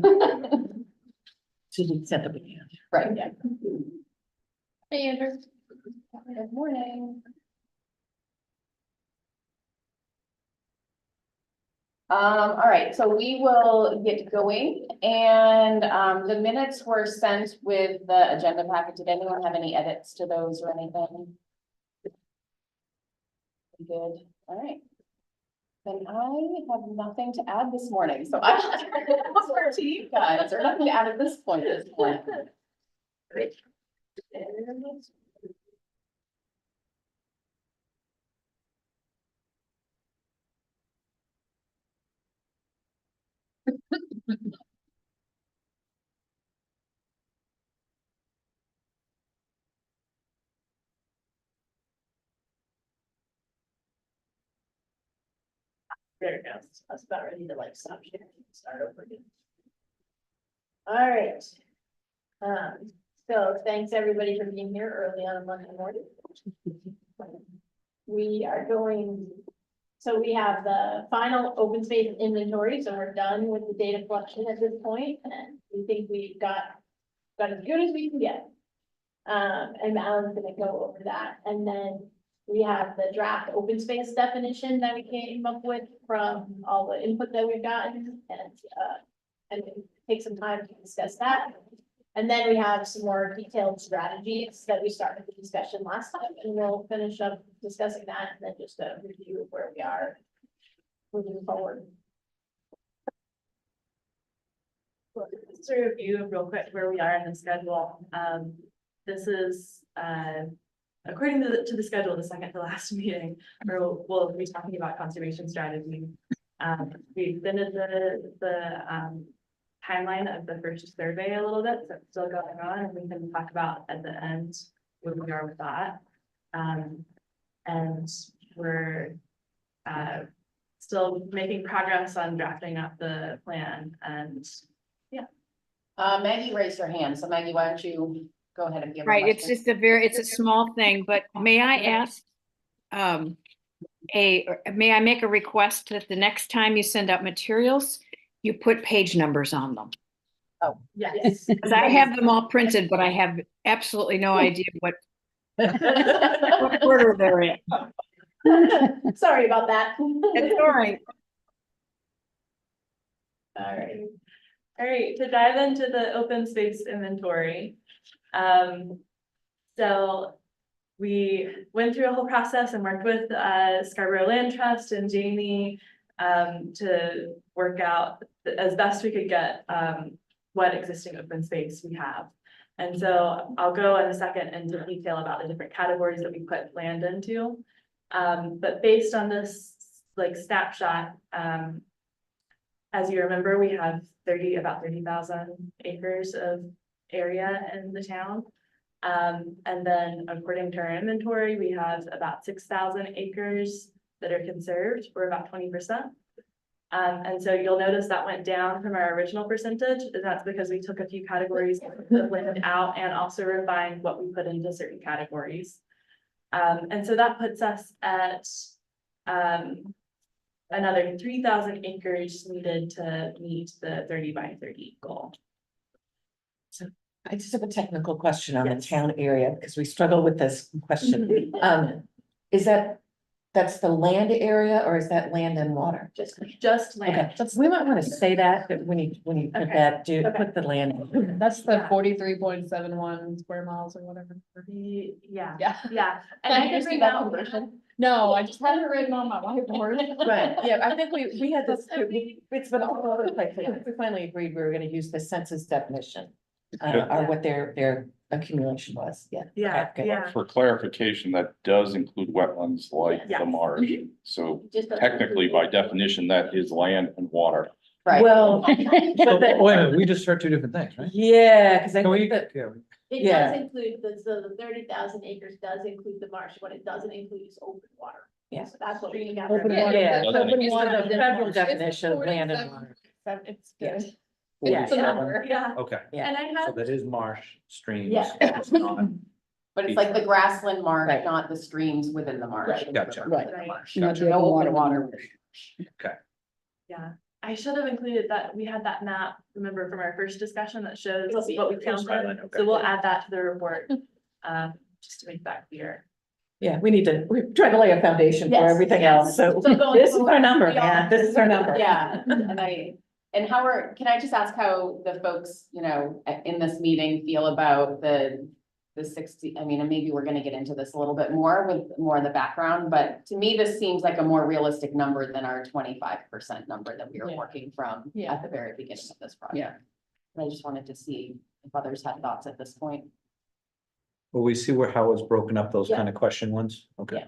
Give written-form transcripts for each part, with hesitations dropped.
To the extent that we can. Right, yeah. Hey, Andrew. Good morning. All right, so we will get going, and, the minutes were sent with the agenda packet. Did anyone have any edits to those or anything? Good, all right. Then I have nothing to add this morning, so I will turn it over to you guys, or nothing to add at this point this morning. Great. There it goes. I was about ready to like stop sharing and start over again. All right. So thanks everybody for being here early on a Monday morning. We are going, so we have the final open space inventory, so we're done with the data collection at this point, and we think we've got as good as we can get. And Alan's gonna go over that, and then we have the draft open space definition that we came up with from all the input that we've gotten, and take some time to discuss that. And then we have some more detailed strategies that we started the discussion last time, and we'll finish up discussing that, and then just a review of where we are moving forward. Just to review real quick where we are in the schedule. This is, according to the schedule, the second to last meeting, where we'll be talking about conservation strategy. We extended the timeline of the first survey a little bit, so it's still going on, and we can talk about at the end where we are with that. And we're still making progress on drafting up the plan, and Maggie raised her hand, so Maggie, why don't you go ahead and give her a Right, it's question? just it's a small thing, but may I ask? May I make a request that the next time you send out materials, you put page numbers on them? yes. Because I have them all printed, but I have absolutely no idea what order they're in. Sorry about that. It's all right. All right, to dive into the open space inventory. So we went through a whole process and worked with Scarborough Land Trust and Jamie to work out as best we could get what existing open space we have. And so I'll go in a second into detail about the different categories that we put land into. But based on this like snapshot, as you remember, we have about 30,000 acres of area in the town. And then according to our inventory, we have about 6,000 acres that are conserved, for about 20%. And so you'll notice that went down from our original percentage, and that's because we took a few categories of land out and also refined what we put into certain categories. And so that puts us at another 3,000 acres needed to meet the 30 by 30 goal. I just have a technical question on the Yes. town area, because we struggle with this question. Is that's the land area, or is that land and water? Just Okay, land. we might want to say that, but when you put Okay. that, Okay. put the land. That's the Yeah. 43.71 square miles or whatever. Yeah, Yeah. yeah. And I can bring out. No, I just had it written on my whiteboard. Right, yeah, I think we had this, it's been all over the place. I think we finally agreed we were gonna use the census definition. Or what their accumulation was, yeah. Yeah, Okay, good. yeah. For clarification, that does include wetlands like Yes. the marsh. So Just doesn't technically, by include- definition, that is land and water. Right. Well, Oh, but wait a minute, we just heard two different things, right? yeah, because I Can think we, that, yeah, It Yeah. does include, so the 30,000 acres does include the marsh, what it doesn't include is open water. Yeah. So that's what we got. Open there. water. yeah, Doesn't open exist. water, the federal It's definition of land and 47. water. It's Yeah. good. Yeah. It's a number. Yeah, okay, Yeah. and I so have, that is marsh, streams. Yeah. it's not- But it's like the grassland marsh, Right. not the streams within the marsh. Right. Gotcha. Right. right, No open water. yeah. I should have included that, we had that map, remember from our first discussion that shows It'll be what we in the first counted, okay. so we'll add that to the report. Just to make that clear. Yeah, we're trying to lay a foundation for Yes, everything yes. else, so So going this is our forward, number, we all- man, this is our number. Yeah, and how can I just ask how the folks, in this meeting feel about the 60, I mean, and maybe we're gonna get into this a little bit more with more of the background, but to me, this seems like a more realistic number than our 25% number that we were Yeah. working from Yeah. at the very beginning of this project. Yeah. And I just wanted to see if others had thoughts at this point. Will we see how it's broken up, those kind of question ones? Okay.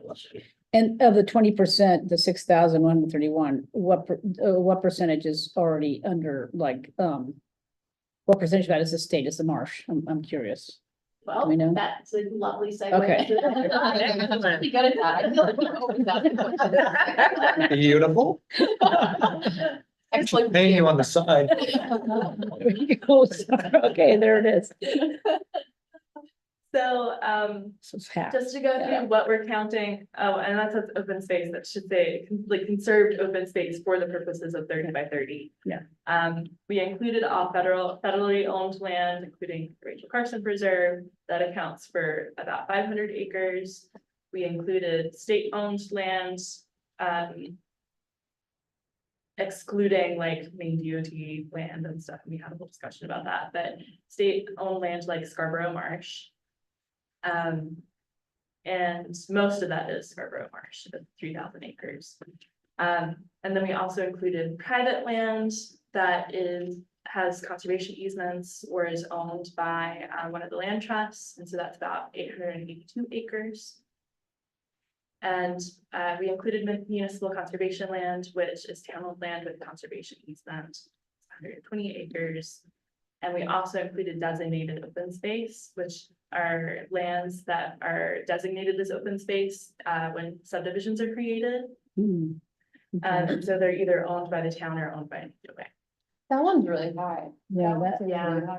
And of the 20%, the 6,131, what percentage is already under, like, what percentage of that is the state, is the marsh? I'm curious. Well, We know. that's a lovely segue. Okay. I'm pretty good at that. I feel like I'm always that. Beautiful. Actually, Paying you on the side. Okay, there it is. So, So it's half. just to go through what we're counting, oh, and that's open space, that should say, like, conserved open space for the purposes of 30 by 30. Yeah. We included all federally owned land, including Rachel Carson Preserve, that accounts for about 500 acres. We included state-owned lands, excluding like main DOT land and stuff. We had a whole discussion about that, but state-owned land like Scarborough Marsh. And most of that is Scarborough Marsh, 3,000 acres. And then we also included private land that has conservation easements or is owned by one of the land trusts, and so that's about 882 acres. And we included municipal conservation land, which is town-owned land with conservation easement, 120 acres. And we also included designated open space, which are lands that are designated as open space when subdivisions are created. Hmm. And so they're either owned by the town or owned by an HOA. That one's really high. Yeah, that, Yeah.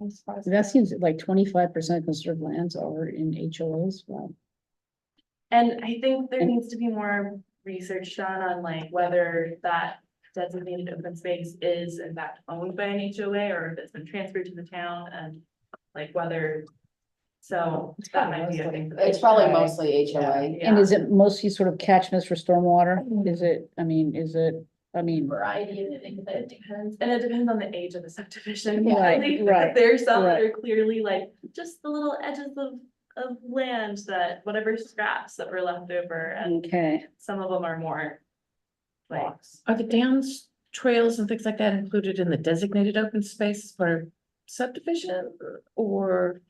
I'm surprised. that seems like 25% conserved lands are in HOAs. Wow. And I think there And- needs to be more research done on like whether that designated open space is in fact owned by an HOA or if it's been transferred to the town and like whether. So that might be a thing. It's probably mostly HOA. And is it mostly sort of catchments for stormwater? Is it, I mean, Variety of things that it depends. And it depends on the age of the subdivision. Right, really. right, There's some that right. are clearly like just the little edges of land that whatever scraps that were left over and okay. some of them are more. Like, Are the downs, trails and things like that included in the designated open space for subdivision or?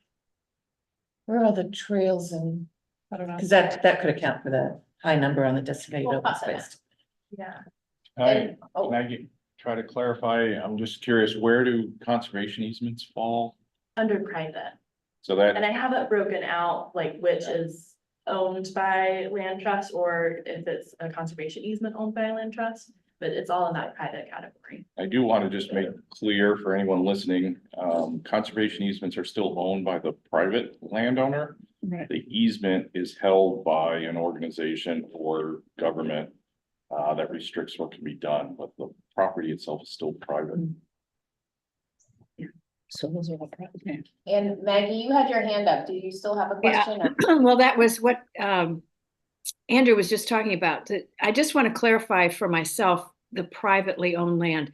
Where are all the trails and, I don't know. because that could account for the high number on the designated We'll open pass that space. yeah. And, oh, Can I try to clarify? I'm just curious, where do conservation easements fall? Under private. So that, And I have it broken out, like which is owned by land trust or if it's a conservation easement owned by a land trust, but it's all in that private category. I do want to just make clear for anyone listening, conservation easements are still owned by the private landowner. Right. The easement is held by an organization or government that restricts what can be done, but the property itself is still private. So those are all private. Okay. and Maggie, you had your hand up. Do you still have a Yeah. question? or- Well, that was what Andrew was just talking about. I just want to clarify for myself the privately owned land.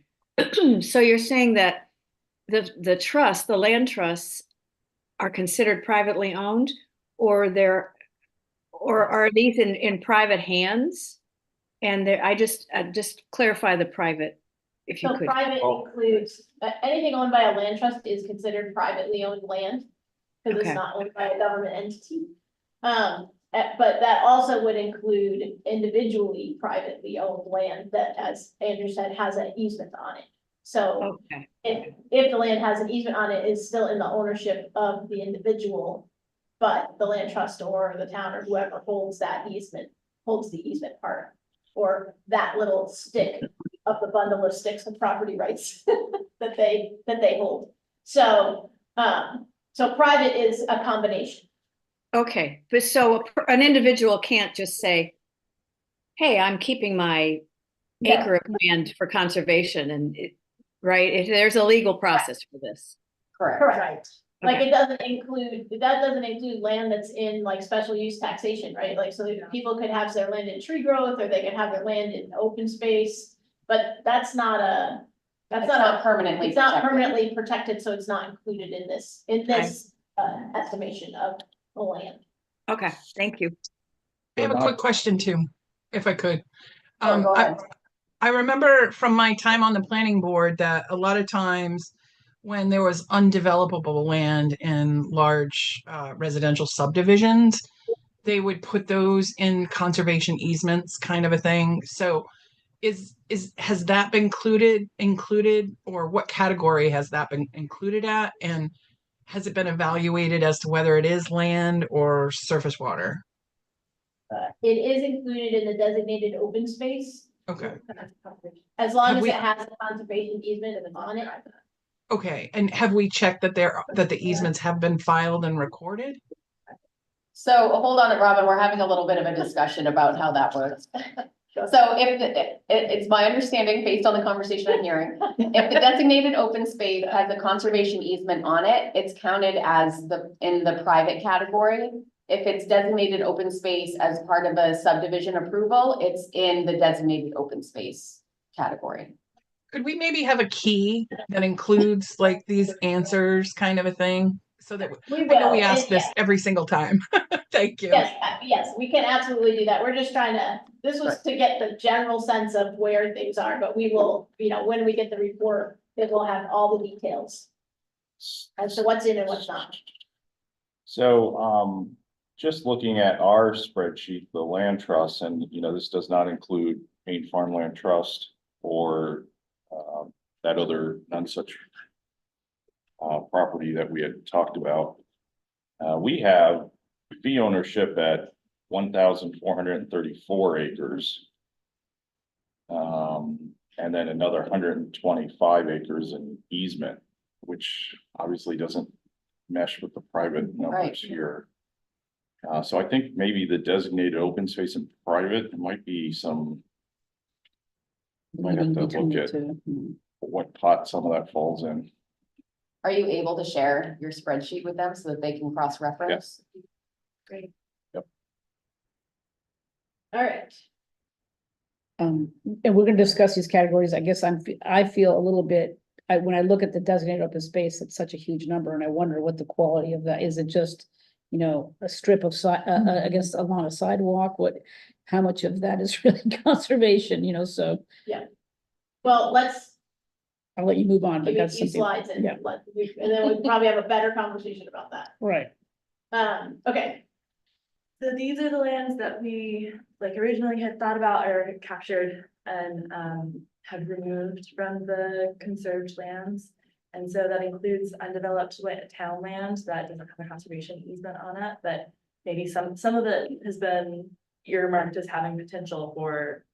So you're saying that the trust, the land trusts are considered privately owned or are these in private hands? And I just clarify the private, if you So could. private includes, anything owned by a land trust is considered privately owned land. Because Okay. it's not owned by a government entity. But that also would include individually privately owned land that, as Andrew said, has an easement on it. So Okay, if the land has an easement on it, it's still in the ownership of the individual. But the land trust or the town or whoever holds that easement, holds the easement part. Or that little stick of the bundle of sticks of property rights that they hold. So, so private is a combination. okay. But so an individual can't just say, hey, I'm keeping my acre of land for conservation and right? There's a legal process for this. Correct. Correct. Like Okay. it doesn't include, that doesn't include land that's in like special use taxation, right? Like, so that people could have their land in tree growth, or they could have their land in open space. But that's not That's not permanently it's not protected. permanently protected, so it's not included in this estimation of the land. Okay, thank you. I have a quick question too, if I could. Sure, go ahead. I remember from my time on the planning board that a lot of times when there was undevelopable land in large residential subdivisions, they would put those in conservation easements kind of a thing. So has that been included, or what category has that been included at? And has it been evaluated as to whether it is land or surface water? It is included in the designated open space, Okay. as long Have as we- it has a conservation easement on it. Okay, and have we checked that the easements have been filed and recorded? So hold on, Robin, we're having a little bit of a discussion about how that works. So it's my understanding, based on the conversation I'm hearing, if the designated open space has a conservation easement on it, it's counted as in the private category. If it's designated open space as part of a subdivision approval, it's in the designated open space category. Could we maybe have a key that includes like these answers kind of a thing? So that We I know we will, ask and this every single time. Thank you. yes, we can absolutely do that. We're just trying to, this was to get the general sense of where things are, but we will, when we get the report, it will have all the details as to what's in and what's not. So, just looking at our spreadsheet, the land trust, and this does not include Maine Farmland Trust or that other none such property that we had talked about. We have fee ownership at 1,434 acres. And then another 125 acres in easement, which obviously doesn't mesh with the private numbers Right. here. So I think maybe the designated open space and private, there might be some, might have to Between look the at two. what pot some of that falls in. Are you able to share your spreadsheet with them so that they can cross-reference? Great. Yep. All right. And we're gonna discuss these categories. I guess I feel a little bit, when I look at the designated open space, it's such a huge number, and I wonder what the quality of that, is it just, a strip of I guess along a sidewalk, how much of that is really conservation, so Well, I'll let you move on, but give me a that's few something, slides and yeah. and then we'll probably have a better conversation about that. Right. Okay, So these are the lands that we originally had thought about or had captured and have removed from the conserved lands. And so that includes undeveloped town land that doesn't have a conservation easement on it, but maybe some of it has been earmarked as having potential for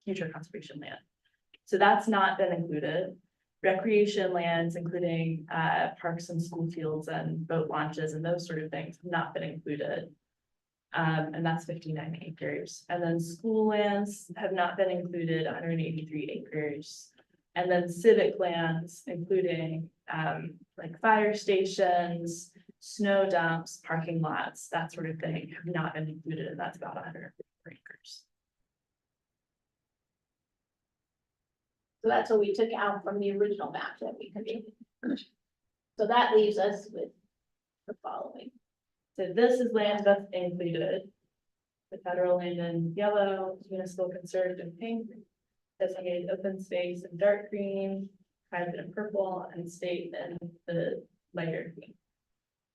future conservation land. So that's not been included. Recreation lands, including parks and school fields and boat launches and those sort of things, have not been included. And that's 59 acres. And then school lands have not been included, 183 acres. And then civic lands, including like fire stations, snow dumps, parking lots, that sort of thing, have not been included, and that's about 154 acres. so that's what we took out from the original map that we created. So that leaves us with the following. So this is land that's included. The federal land in yellow, municipal conserved in pink, designated open space in dark green, private in purple, and state in the lighter green.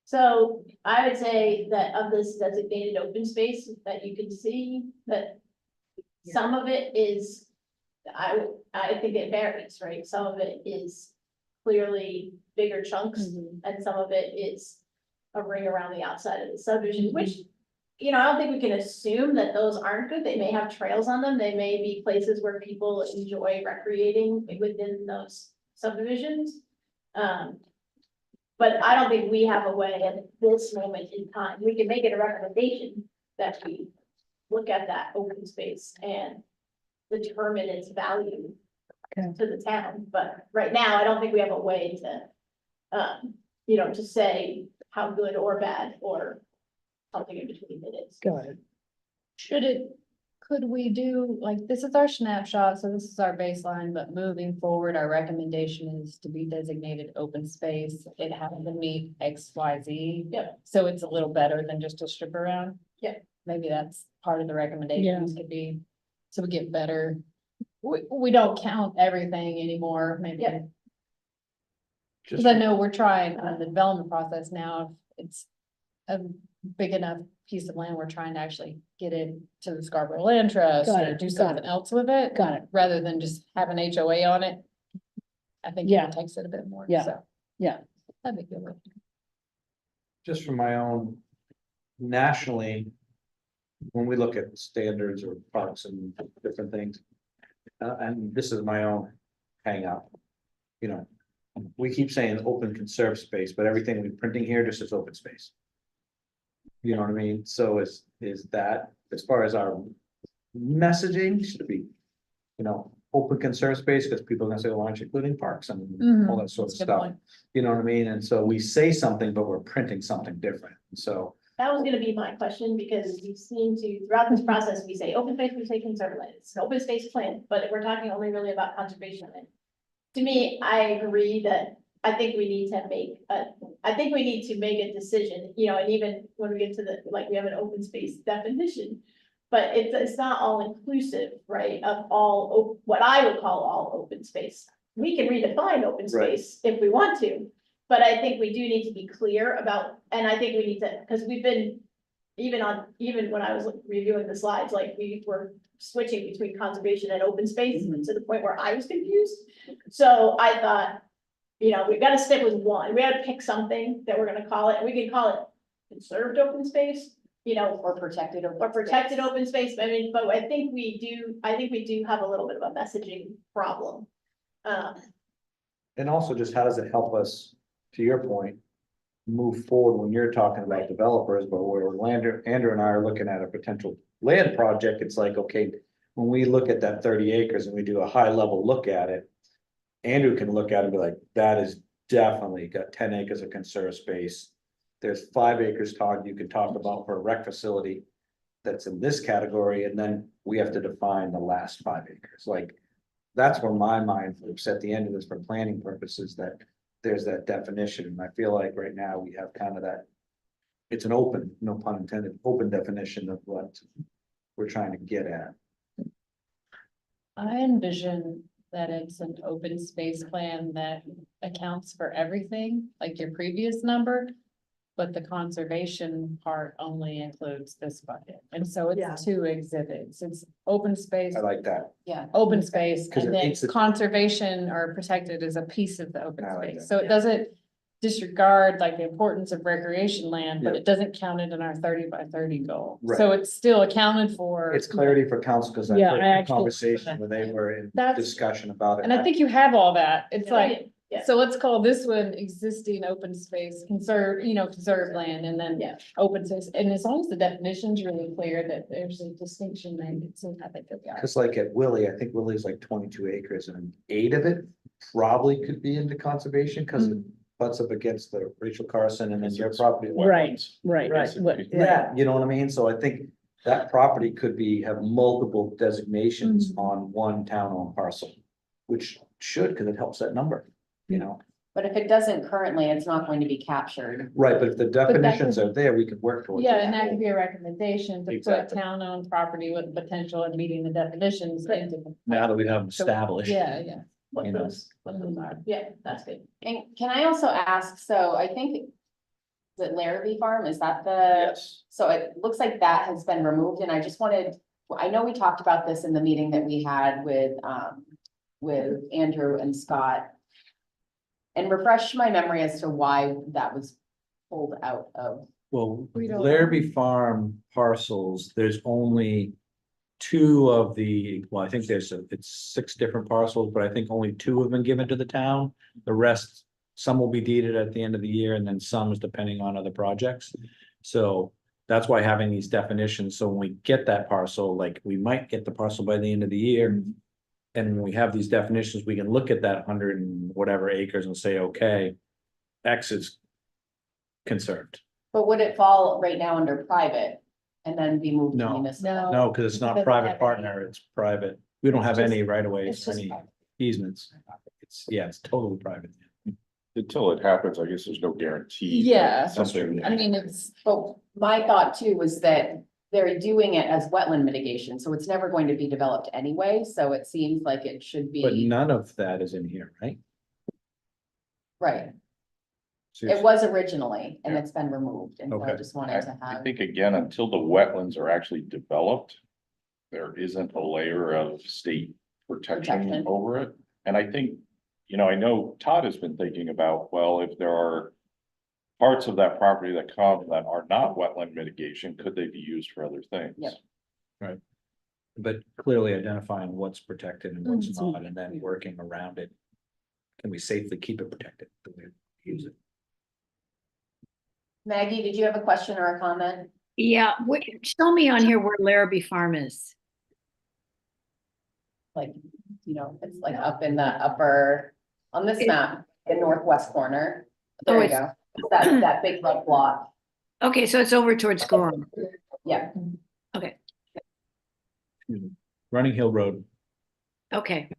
So I would say that of this designated open space that you can see, that some of it is, I think it varies, right? Some of it is clearly bigger chunks, and some of it is a ring around the outside of the subdivision, which, I don't think we can assume that those aren't good. They may have trails on them. They may be places where people enjoy recreating within those subdivisions. But I don't think we have a way at this moment in time. We can make it a recommendation that we look at that open space and determine its value Okay. to the town, but right now, I don't think we have a way to, to say how good or bad or something in between it is. Got it. Could we do, like, this is our snapshot, so this is our baseline, but moving forward, our recommendation is to be designated open space. It has to meet X, Y, Z. Yep. So it's a little better than just a strip around. Yep. Maybe that's part of the recommendations could be, so we get better. We don't count everything anymore, maybe. Yeah. Cause I know we're trying on the development process now, if it's a big enough piece of land, we're trying to actually get it to the Scarborough Land Trust Got or it, do got something it. else with it. Got it. Rather than just have an HOA on it. I think Yeah. it takes it a bit more, Yeah. so. Yeah. That'd be good. Just from my own, nationally, when we look at standards or parks and different things, and this is my own hang up. You know, we keep saying open conserved space, but everything we're printing here just is open space. You know what I mean? So is that, as far as our messaging, should it be, open conserved space, because people are gonna say, well, aren't you including parks and all that sort of That's a good stuff? point. You know what I mean? And so we say something, but we're printing something different. So, That was gonna be my question, because we seem to, throughout this process, we say open space, we say conserve land, it's an open space plan, but we're talking only really about conservation land. To me, I agree that I think we need to make a decision, and even when we get to we have an open space definition. But it's not all inclusive, right, of what I would call all open space. We can redefine open Right. space if we want to. But I think we do need to be clear about, and I think we need to, because we've been, even when I was reviewing the slides, like we were switching between conservation and open space to the point where I was confused. So I thought, we gotta stick with one, we gotta pick something that we're gonna call it, and we can call it conserved open space, Or protected open. or protected space. open space, I mean, but I think we do have a little bit of a messaging problem. and also just how does it help us, to your point, move forward when you're talking about developers, but where Andrew and I are looking at a potential land project, it's like, okay, when we look at that 30 acres and we do a high level look at it, Andrew can look at it and be like, that is definitely got 10 acres of conserved space. There's 5 acres, Todd, you can talk about for a rec facility that's in this category, and then we have to define the last 5 acres, like. That's where my mind flips at the end of this for planning purposes, that there's that definition, and I feel like right now we have kind of that. It's an open, no pun intended, open definition of what we're trying to get at. I envision that it's an open space plan that accounts for everything, like your previous number. But the conservation part only includes this bucket, and so Yeah. it's 2 exhibits, it's open space, I like that. open space, 'Cause and it then makes it- conservation or protected is a piece of the open I like space, that. so it doesn't. Disregard like the importance of recreation land, but Yeah. it doesn't count it in our 30 by 30 goal, Right. so it's still accounted for. It's clarity for council, because I Yeah, heard I a actually- conversation where they were in That's- discussion about it. And I think you have all that, it's like, Yeah. so let's call this one existing open space, conserved land, and then. Yeah. Open space, and as long as the definition's really clear that there's a distinction made, it's, I think it'll be all right. Cause like at Willie, I think Willie's like 22 acres and 8 of it probably could be into conservation, cause it butts up against the Rachel Carson and then your property. Right, right, Right. what- Yeah, you know what I mean? So I think that property could have multiple designations on one town-owned parcel. Which should, cause it helps that number, But if it doesn't currently, it's not going to be captured. Right, but if the that definitions could- are there, we could work towards. Yeah, it. and that could be a recommendation to put Exactly. town-owned property with potential and meeting the definitions into. Now that we have them So- established. Yeah. What You know. those are, yeah, that's good. And can I also ask, so I think. Is it Larrabee Farm? Is that the? Yes, So it looks like that has been removed, and I just wanted, I know we talked about this in the meeting that we had with Andrew and Scott. And refresh my memory as to why that was pulled out of. well, We don't- Larrabee Farm parcels, there's only. 2 of well, I think it's 6 different parcels, but I think only 2 have been given to the town. The rest, some will be deeded at the end of the year, and then some is depending on other projects. So That's why having these definitions, so when we get that parcel, like, we might get the parcel by the end of the year. And when we have these definitions, we can look at that 100 and whatever acres and say, okay, X is conserved. But would it fall right now under private and then be moved to No. municipal? No, because it's not Doesn't private have partner, it's private. We don't have It's any right of it's ways, just any private. easements. It's totally private. Until it happens, I guess there's no guarantee. that Yeah. Something. I mean, it's, But my thought too was that they're doing it as wetland mitigation, so it's never going to be developed anyway, so it seems like it should But be, none of that is in here, right? right. So It was originally, and Yeah. it's been removed, and so I Okay. just wanted to I have, think again, until the wetlands are actually developed, there isn't a layer of state protection Protection. over it. And I think, I know Todd has been thinking about, well, if there are parts of that property that come that are not wetland mitigation, could they be used for other things? Yep. But clearly identifying what's protected and what's Mm, not, and then working around it. Can we safely keep it protected? Do we use it? Maggie, did you have a question or a comment? Yeah, show me on here where Larrabee Farm is. Like, it's like up in the upper, on this map, the northwest corner. There Oh, you it's- go. That big red block, Okay, so it's over towards Gorham. yeah. Running Hill Road, Okay,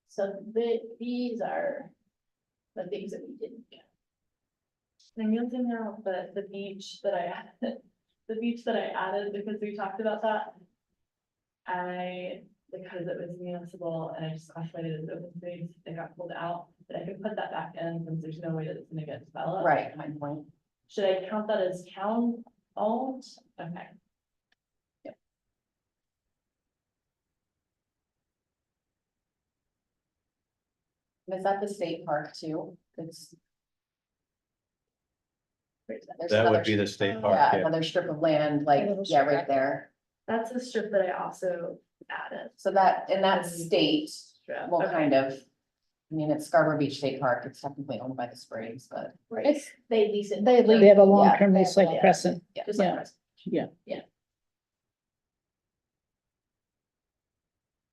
So these are the things that we didn't get. I'm using now the beach that I added, because we talked about that. Because it was municipal and I just classified it as open space, it got pulled out, but I could put that back in since there's no way that it's gonna get developed. Right, my point. Should I count that as town owned? Okay. Is that the state park too? There's that another would be the state park, Yeah, yeah. another strip of land, like, A little yeah, strip. right there. That's a strip that I also added. So that, in that state, Strip. well, Okay. kind of. I mean, it's Scarborough Beach State Park. It's technically owned by the Springs, but. Right, they lease it. They have a long-term Yeah, lease like yeah. Crescent. Just like Yeah. Crescent. Yeah.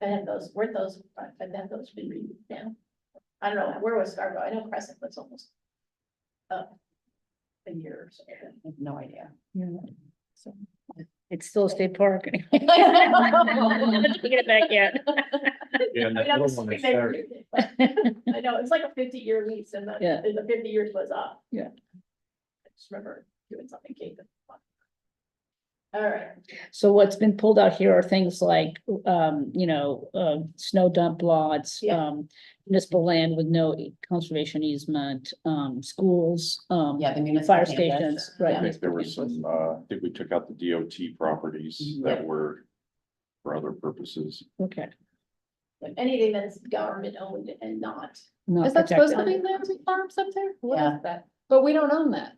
I have those, where'd those, I have those been removed now. I don't know, where was Scarborough? I know Crescent was almost up a year or so. I have no idea. It's still a state park. Let's get it back yet. Yeah, and I that know little this one is is big, very- but I know, it's like a 50-year lease and Yeah. the 50 years was up. Yeah. I just remember doing something, Kate. All right, So what's been pulled out here are things like, snow dump lots, Yeah. municipal land with no conservation easement, schools, Yeah, the municipal fire campus. stations, I right? think there was some, I think we took out the DOT properties that were for other purposes. Okay. Like anything that's government owned and not. Not is that supposed to protected. be Ramsey Farms up there? What Yeah. is that? But we don't own that.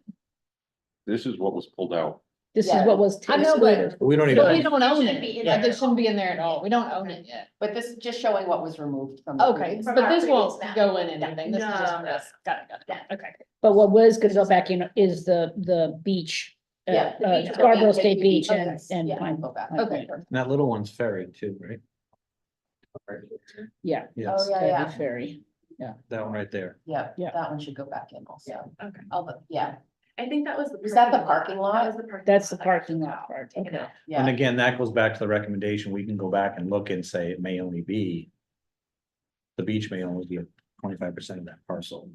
This is what was pulled out. This is Yeah. what was I know, excluded. We don't But we even, don't own shouldn't it. be in Yeah, there this at shouldn't be in there at all. We don't own it yet. But this is just showing what was removed from. the Okay, previous- From but our this previous won't map. go in anything. This is just No. for this. Got it. Okay. But what was gonna go back in is the beach. Yeah, the beach- Scarborough the State beach, Beach and, okay. and Yeah, Pine. go back. Pine Okay. Point. that little one's ferry too, right? Yeah. Yeah, Oh, yeah, Ferry, yeah. Ferry. that one right there. Yeah, Yeah. that one should go back in also. Okay. Yeah, I think that was the. Was that the parking lot? That was the parking That's the lot that I parking took lot out. part, Take it okay. out. And yeah, again, that goes back to the recommendation. We can go back and look and say it may only be. The beach may only be 25% of that parcel.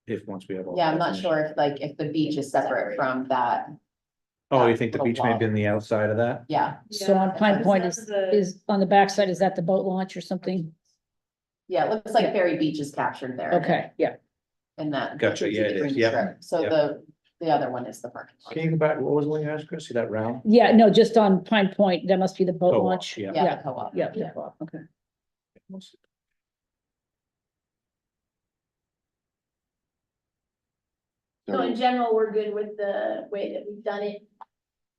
If once we have. all yeah, I'm not definitions. sure if like, if the beach is separate from that, Oh, you think the little beach may block. be on the outside of that? yeah, So on Yeah, Pine because Point that's is, the- is on the backside, is that the boat launch or something? yeah, it looks like Yeah. Ferry Beach is captured there. Okay, yeah. In that. Gotcha, yeah, it is, green yep, strip. So yep. the other one is the parking lot. Can you go back, what was the one you asked, Chris? See that round? Yeah, no, just on Pine Point, that must be the boat Co-op, launch. yeah. Yeah, the co-op. Yeah, yeah, okay. So in general, we're good with the way that we've done it,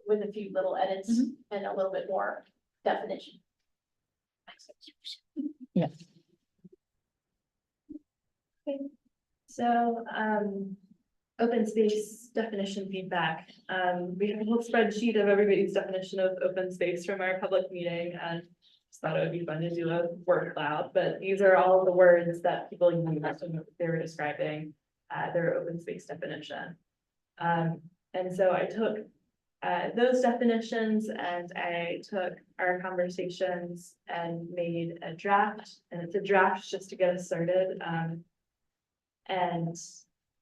with a few little edits and a little bit more definition. Yeah. So, Open space definition feedback. We have a whole spreadsheet of everybody's definition of open space from our public meeting and just thought it would be fun to do a word cloud, but these are all the words that people used when they were describing their open space definition. And so I took those definitions and I took our conversations and made a draft, and it's a draft just to get us started. And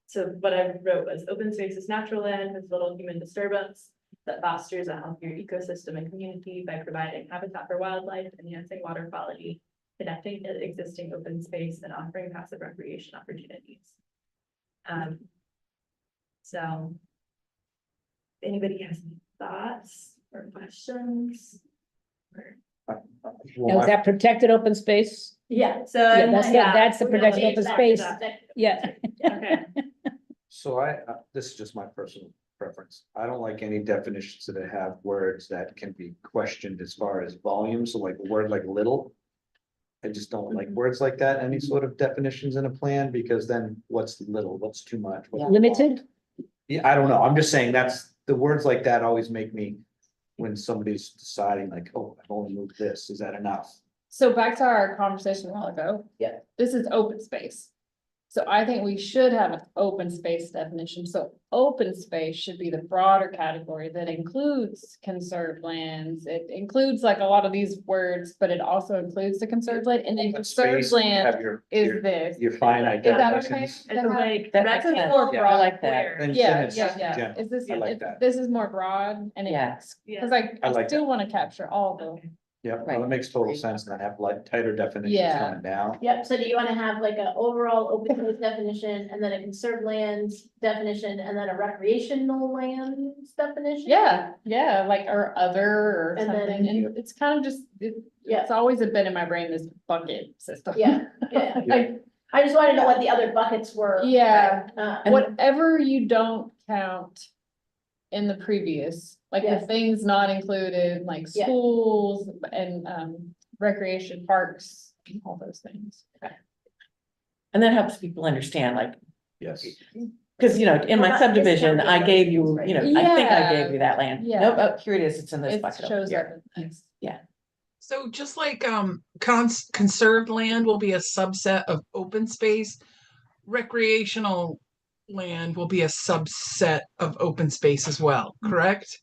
so what I wrote was open space is natural land with little human disturbance that fosters a healthier ecosystem and community by providing habitat for wildlife, enhancing water quality, connecting to existing open space, and offering passive recreation opportunities. So if anybody has any thoughts or questions? Now, is that protected open space? Yeah, so. Yeah, that's the We're gonna protected change open that to space. that. Yeah. Okay. So this is just my personal preference. I don't like any definitions that have words that can be questioned as far as volume, so like a word like little. I just don't like words like that, any sort of definitions in a plan, because then what's little, what's too much? what's Limited? Yeah, I don't know, I'm just saying that's, the words like that always make me, when somebody's deciding like, oh, I've only moved this, is that enough? So back to our conversation a while ago. Yeah. This is open space. So I think we should have an open space definition. So open space should be the broader category that includes conserved lands. It includes like a lot of these words, but it also includes the conserved land, and then Open conserved space, land have your- is this. Your finite Is that okay? definitions. It's like. That makes sense. More Yeah, I broad. like that. And Yeah, then it's yeah. general. Is this, I like that. this is more broad and Yeah. it's, Yeah. cause I I like still that. wanna capture all the. Yeah, well, Right. it makes total sense, and I have like tighter definitions Yeah. coming down. Yep, so do you wanna have like a overall open space definition and then a conserved lands definition and then a recreational lands definition? Yeah, like or other or And then- something, and it's kind of just, Yeah. it's always been in my brain, this bucket system. Yeah, yeah. Like, I just wanted to know what the other buckets were. yeah, And- whatever you don't count in the previous, like the Yeah. things not included, like Yeah. schools and recreation parks, all those things. And that helps people understand, like, Yes. because, you know, in my We're not subdivision, I discounting gave those you, things, you know, right? I think I Yeah. gave you that land. Yeah. Nope, oh, here it is, it's in this It bucket over shows up. here. in things. So just like conserved land will be a subset of open space, recreational land will be a subset of open space as well, correct?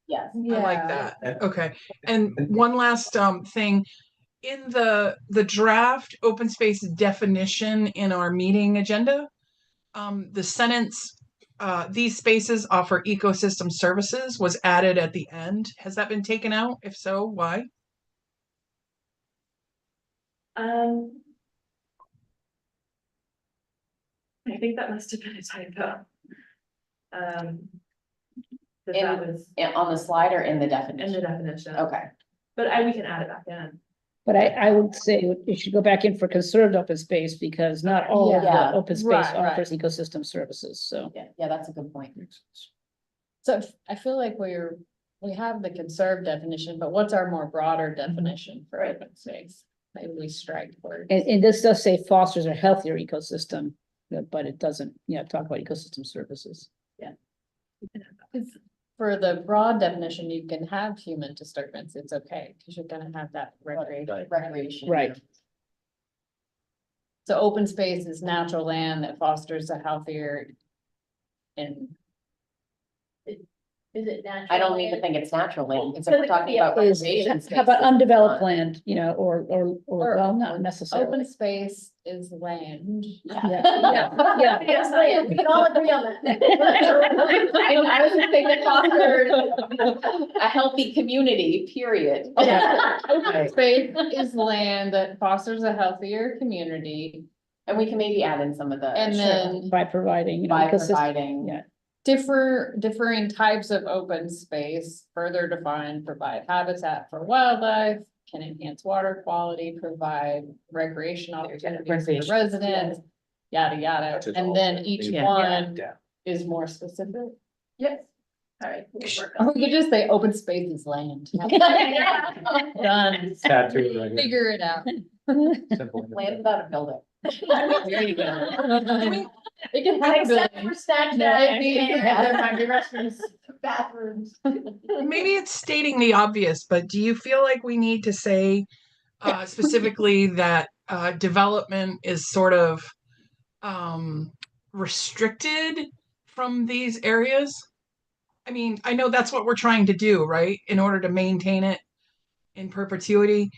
Yes. I like Yeah. that. And- Okay. And one last thing, in the draft open space definition in our meeting agenda, the sentence, these spaces offer ecosystem services was added at the end. Has that been taken out? If so, why? I think that must have been a typo. But In- that was On the slide or in the in the definition? definition. Okay, But we can add it back in. But I would say you should go back in for conserved open space because not all of Yeah. the open space Right, right. offers ecosystem services, so. yeah, that's a good point. So I feel like we have the conserved definition, but what's our more broader definition for open space? Maybe we strike words. And this does say fosters a healthier ecosystem, but it doesn't, talk about ecosystem services. For the broad definition, you can have human disturbance, it's okay, because you're gonna have that recreation. Recreation. Right. So open space is natural land that fosters a healthier. And Is it natural? I don't even land? think it's natural land, because if Because we're it could talking be a about Is, recreation how about spaces, undeveloped not- land, or, well, not necessarily. open space is land. Yeah. Yeah, yes, land. We can all agree on that. I was just saying that fosters a healthy community, period. Open space is land that fosters a healthier community And we can maybe add in some of the. and then. By providing, By ecosystem, providing. yeah. Differing types of open space, further defined, provide habitat for wildlife, can enhance water quality, provide recreation opportunities for recreation. residents, yada, yada, Which is and all then that each they- one Yeah. is more specific. Yes. All right. we'll work on Or we could just say open space is land. it. Done, Tattoo right here. figure it out. Simple. Land without a building. There you go. It can happen. Except for Snapchat and there might be restrooms, bathrooms. Maybe it's stating the obvious, but do you feel like we need to say specifically that development is sort of restricted from these areas? I mean, I know that's what we're trying to do, right? In order to maintain it in perpetuity.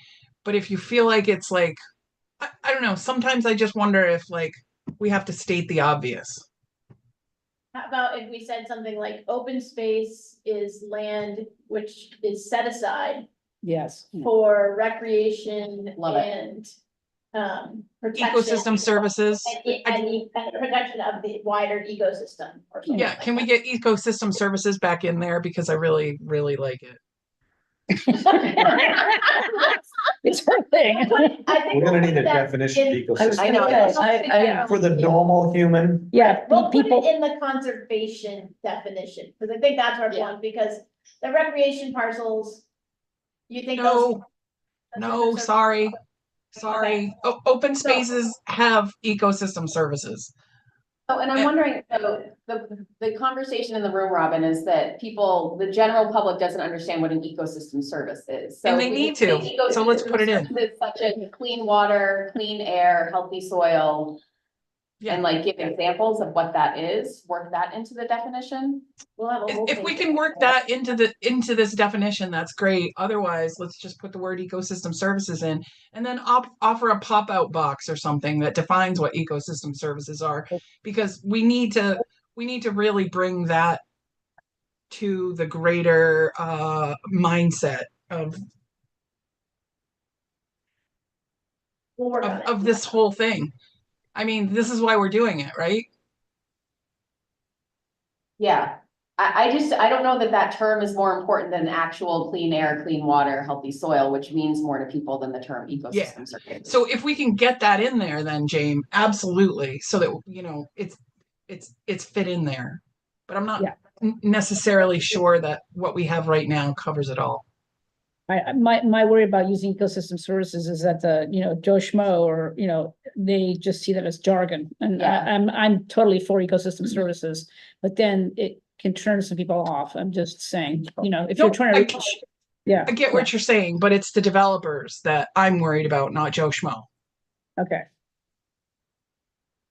But if you feel like it's like, I don't know, sometimes I just wonder if like we have to state the obvious. How about if we said something like open space is land which is set aside Yes. for recreation Love it. and protection. Ecosystem services. And protection of the wider ecosystem or something. Yeah, like can we that. get ecosystem services back in there because I really, really like it. It's her thing. I think We're gonna need a that definition of in- ecosystem. I know, I For the normal human, Yeah, We'll put people, it in the conservation definition, because I think that's our point, because the recreation parcels. You think those? No, sorry. Open spaces have ecosystem services. Oh, and I'm wondering, so the conversation in the room, Robin, is that the general public doesn't understand what an ecosystem service is. So And they we need say to, so let's put it in. ecosystem services Such as clean water, clean air, healthy soil. Yeah. And like give examples of what that is, work that into the definition. We'll have a whole If we page. can work that into this definition, that's great. Otherwise, let's just put the word ecosystem services in and then offer a pop-out box or something that defines what ecosystem services are. Because we need to really bring that to the greater mindset of We'll work on it. of this whole thing. I mean, this is why we're doing it, right? Yeah, I don't know that term is more important than actual clean air, clean water, healthy soil, which means more to people than the term ecosystem services. So if we can get that in there, then James, absolutely, so that it's fit in there. But I'm not necessarily sure that what we have right now covers it all. my worry about using ecosystem services is that Joe Schmo or, they just see that as jargon. And I'm totally for ecosystem services, but then it can turn some people off. I'm just saying, if you're trying to reach. Yeah. I get what you're saying, but it's the developers that I'm worried about, not Joe Schmo. Okay.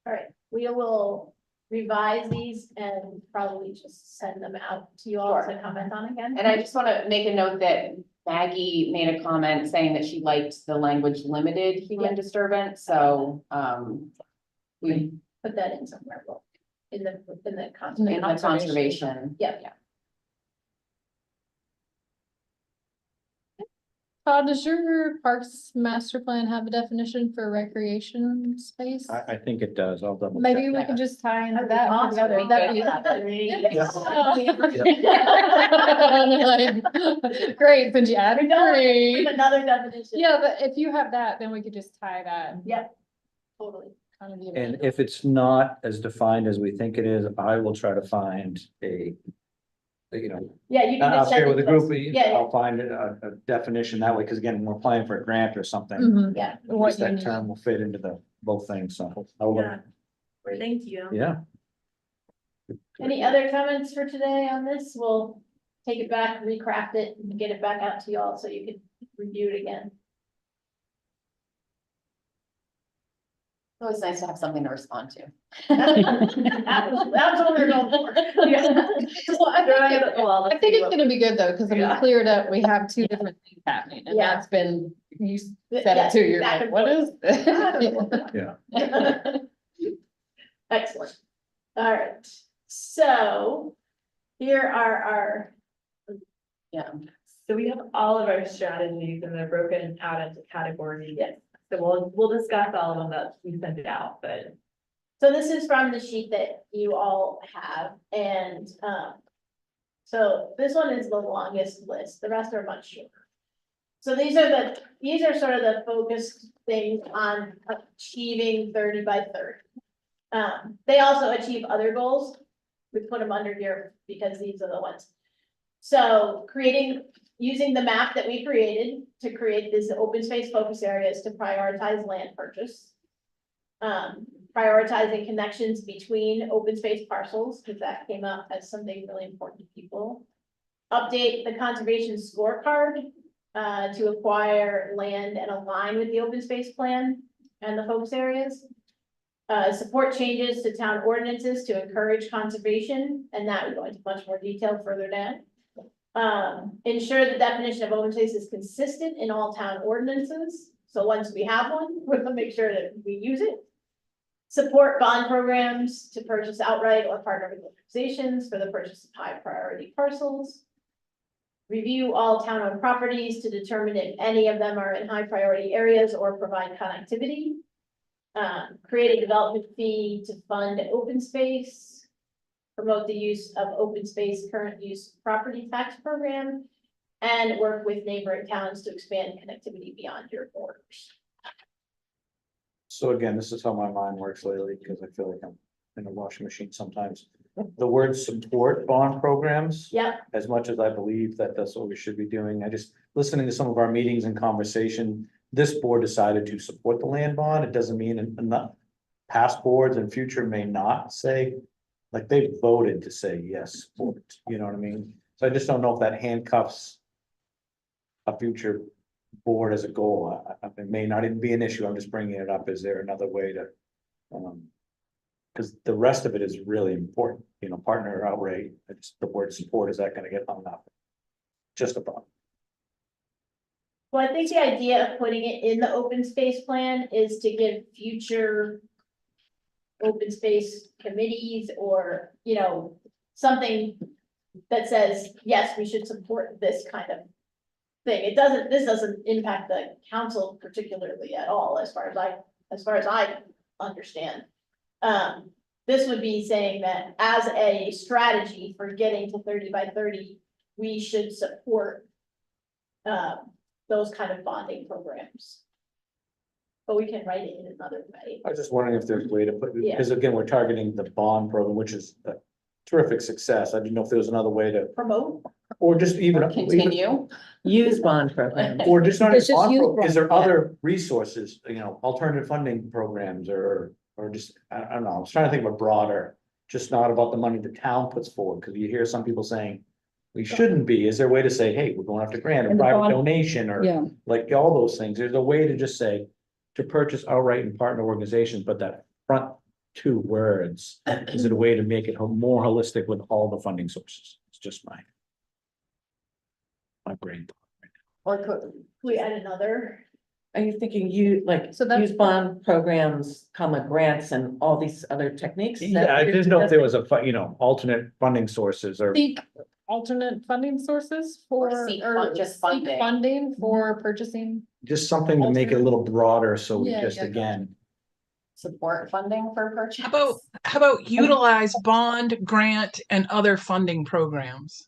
All right, we will revise these and probably just send them out to you all to comment on again. And I just want to make a note that Maggie made a comment saying that she liked the language limited human disturbance, so we Put that in somewhere, in the in the conservation. conservation. Yeah. Todd, does your parks master plan have a definition for recreation space? I think it does. I'll double check. Maybe we could just tie into that. Awesome. That'd be- Great, since you added three. Another definition. Yeah, but if you have that, then we could just tie that. Yep. Totally. kind of the And original. if it's not as defined as we think it is, I will try to find Yeah, you can I'll just send share with it the to us. group, Yeah, I'll find a definition that way, because again, when we're applying for a grant or something. Mhm. yeah. At least that term will fit into both things, so. I'll look. Yeah. Thank you. Yeah. Any other comments for today on this? We'll take it back, recraft it, and get it back out to you all so you can review it again. It's always nice to have something to respond to. That's what we're going for. I think it's gonna be good though, because Yeah. we cleared up, we have two different things happening, and Yeah. that's been, you said Yeah, it too, you're back like, and what forth. is this? Yeah. Excellent. All right, so here are our, Yeah. So we have all of our strategies and they're broken out into categories. Yes. So we'll discuss all of them that we sent it out, but. so this is from the sheet that you all have, and, so this one is the longest list, the rest are much shorter. So these are sort of the focused things on achieving 30 by 30. They also achieve other goals. We put them under here because these are the ones. So using the map that we created to create this open space focus areas to prioritize land purchase. Prioritizing connections between open space parcels, because that came up as something really important to people. Update the conservation scorecard to acquire land and align with the open space plan and the focus areas. Support changes to town ordinances to encourage conservation, and that we go into much more detail further down. Ensure the definition of open space is consistent in all town ordinances. So once we have one, we're gonna make sure that we use it. Support bond programs to purchase outright or partner with organizations for the purchase of high priority parcels. Review all town-owned properties to determine if any of them are in high priority areas or provide connectivity. Create a development fee to fund open space. Promote the use of open space current use property tax program. And work with neighboring towns to expand connectivity beyond your borders. So again, this is how my mind works lately, because I feel like I'm in a washing machine sometimes. The word support bond programs. Yep, As much as I believe that that's what we should be doing, I just, listening to some of our meetings and conversation, this board decided to support the land bond. It doesn't mean enough. Past boards and future may not say, like they voted to say yes, support, you know what I mean? So I just don't know if that handcuffs a future board as a goal. It may not even be an issue. I'm just bringing it up. Is there another way to, because the rest of it is really important, you know, partner outright, it's the word support, is that gonna get hung up? Just a thought. well, I think the idea of putting it in the open space plan is to give future. Open space committees or, you know, something that says, yes, we should support this kind of. Thing, this doesn't impact the council particularly at all, as far as I understand. This would be saying that as a strategy for getting to 30 by 30, we should support. Those kind of bonding programs. But we can write it in another way. I was just wondering if there's a way to put, Yeah. because again, we're targeting the bond program, which is a terrific success. I didn't know if there was another way to, Promote, or just even. Continue. Use bond programs. Or just not, It's just bond youth pro- is there program, yeah. other resources, you know, alternative funding programs or just, I don't know, I was trying to think of a broader. Just not about the money the town puts forward, because you hear some people saying. We shouldn't be, is there a way to say, hey, we're going after grant or And the private bond- donation or Yeah, like all those things, there's a way to just say. To purchase outright and partner organizations, but that front two words, is it a way to make it more holistic with all the funding sources? It's just my brain. Or could, we add another, Are you thinking you, like, So that's- use bond programs, comma, grants and all these other techniques? Is that Yeah, I what you're didn't know if there suggesting? was you know, alternate funding sources or. seek alternate funding sources for, Or seek or fun- just seek funding. funding for purchasing. Just something to make it a little broader, so we Yeah, just yeah, again, support funding for purchase. How about utilize bond, grant, and other funding programs?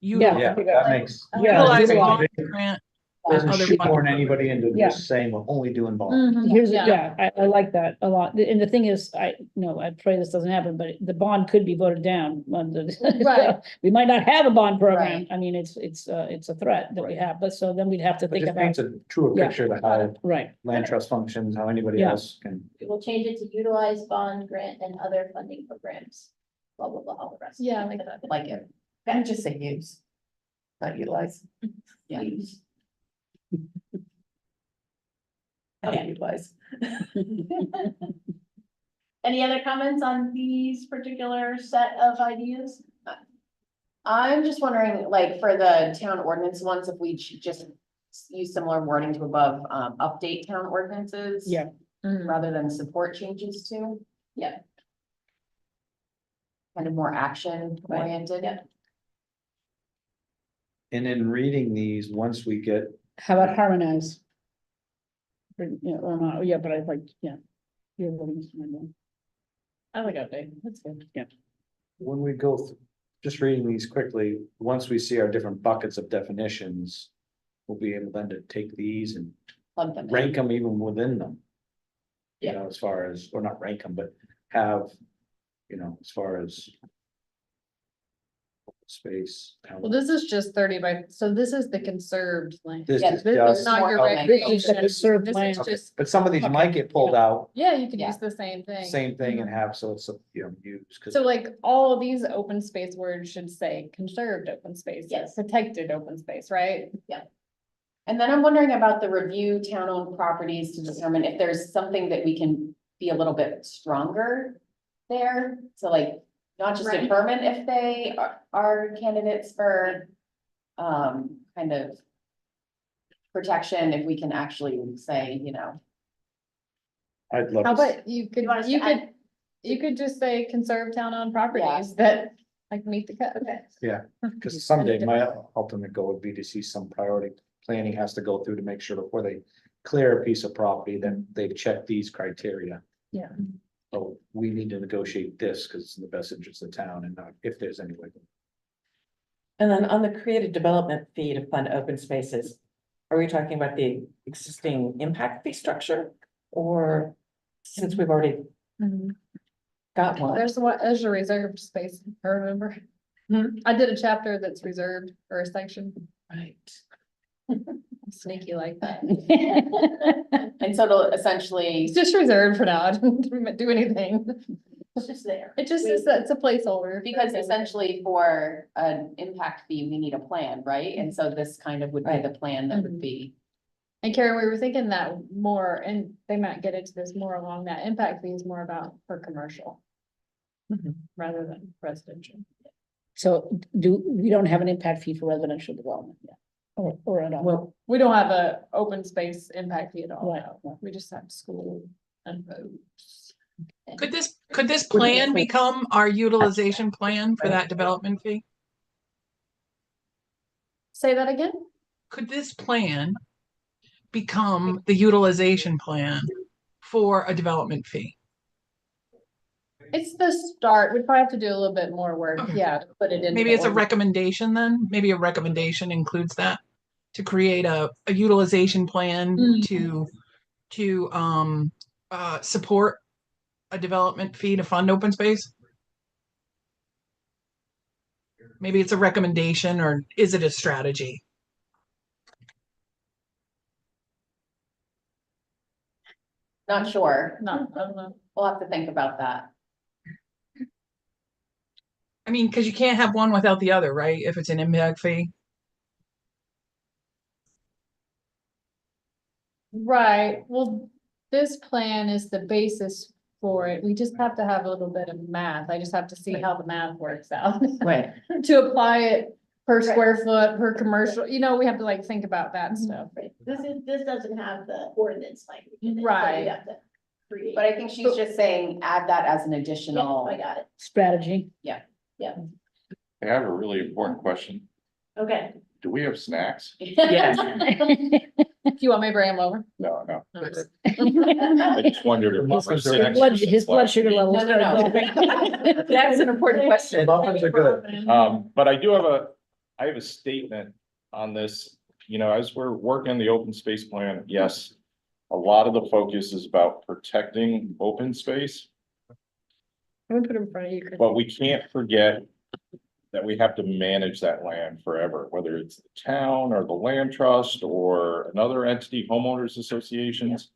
Yeah. yeah, that makes. Yeah, Utilize utilize- bond, grant, Doesn't other shoehorn funding anybody into Yeah. just saying we're only doing bond. here's, Yeah. yeah, I like that a lot. And the thing is, I pray this doesn't happen, but the bond could be voted down. Right. We might not have a bond program. Right. I mean, it's a threat that we Right. have, but so then we'd have to It think just about, paints a truer Yeah. picture of how right, land trust functions, how anybody Yeah. else can. we will change it to utilize bond, grant and other funding programs. Blah, blah, blah, all the rest. Yeah, I like that. Like it. And just say use, not utilize. Yeah. Use. Okay. Utilize. Any other comments on these particular set of ideas? I'm just wondering, like, for the town ordinance ones, if we should just use similar wording to above, update town ordinances. Yeah. Rather than support changes to. Yeah. Kind of more action oriented. Yeah. And in reading these, once we get, how about harmonize? Yeah, or not, yeah, but I like, yeah. You're voting this one down. I like update, that's good. when we go, just reading these quickly, once we see our different buckets of definitions. We'll be able then to take these and Plug them in. rank them even within them. You Yeah. know, as far as, or not rank them, but have, you know, as far as. space. Well, this is just 30 by, so this is the conserved land. This Yeah, is This is just, not your more regulation. This is the conserved This land. is just, but some of these Okay. might get pulled out, yeah, you could Yeah. use the same thing. same thing and have, so it's, used. 'Cause So like all of these open space words should say conserved open space, Yes. protected open space, right? And then I'm wondering about the review town-owned properties to determine if there's something that we can be a little bit stronger there. So like, not just Right. determine if they are candidates for, kind of protection, if we can actually say, you know, I'd love How to, about you could, You want us to you add- could, you could just say conserve town-owned properties that like meet the code. because someday my ultimate goal would be to see some priority planning has to go through to make sure before they clear a piece of property, then they've checked these criteria. Yeah. So we need to negotiate this because it's in the best interest of the town and not if there's any way. And then on the creative development fee to fund open spaces, are we talking about the existing impact fee structure? Or since we've already got one? There's a reserved space, I remember. I did a chapter that's reserved or a section. Right. Sneaky like that. and so it'll essentially, It's just reserved for now. I didn't do anything. It's just there. It just is, it's a placeholder. because essentially for an impact fee, we need a plan, right? And so this kind of would be Right. the plan that would be. And Karen, we were thinking that more, and they might get into this more along that impact fee is more about for commercial. Mhm. Rather than residential. So we don't have an impact fee for residential development yet, or at all? Well, We don't have a open space impact fee at all. Right. no. We just have school and roads. Could this plan become our utilization plan for that development fee? Say that again? Could this plan become the utilization plan for a development fee? It's the start. We'd probably have to do a little bit more work, Okay. yeah, to put it in. Maybe it's a recommendation then? Maybe a recommendation includes that? To create a utilization plan Mm. to support a development fee to fund open space? Maybe it's a recommendation, or is it a strategy? Not sure. No, I don't know. We'll have to think about that. I mean, because you can't have one without the other, right? If it's an impact fee. Right, well, this plan is the basis for it. We just have to have a little bit of math. I just have to see how the math works out. right, To apply it per Right. square foot, per commercial, we have to like think about that stuff. Right. This doesn't have the ordinance language. in it, so Right. we have to create. But I think she's just saying add that as an additional. I got it. Strategy. I have a really important question. Okay. Do we have snacks? yeah. Do you want me to bring them over? No, no. No. I just wondered if. Muffins are- His blood sugar levels. No, no, no. That's an important question. Muffins are good. But I have a statement on this, as we're working the open space plan, yes. A lot of the focus is about protecting open space, I'm gonna put them in front of you, Chris. but we can't forget. That we have to manage that land forever, whether it's the town or the land trust or another entity, homeowners associations.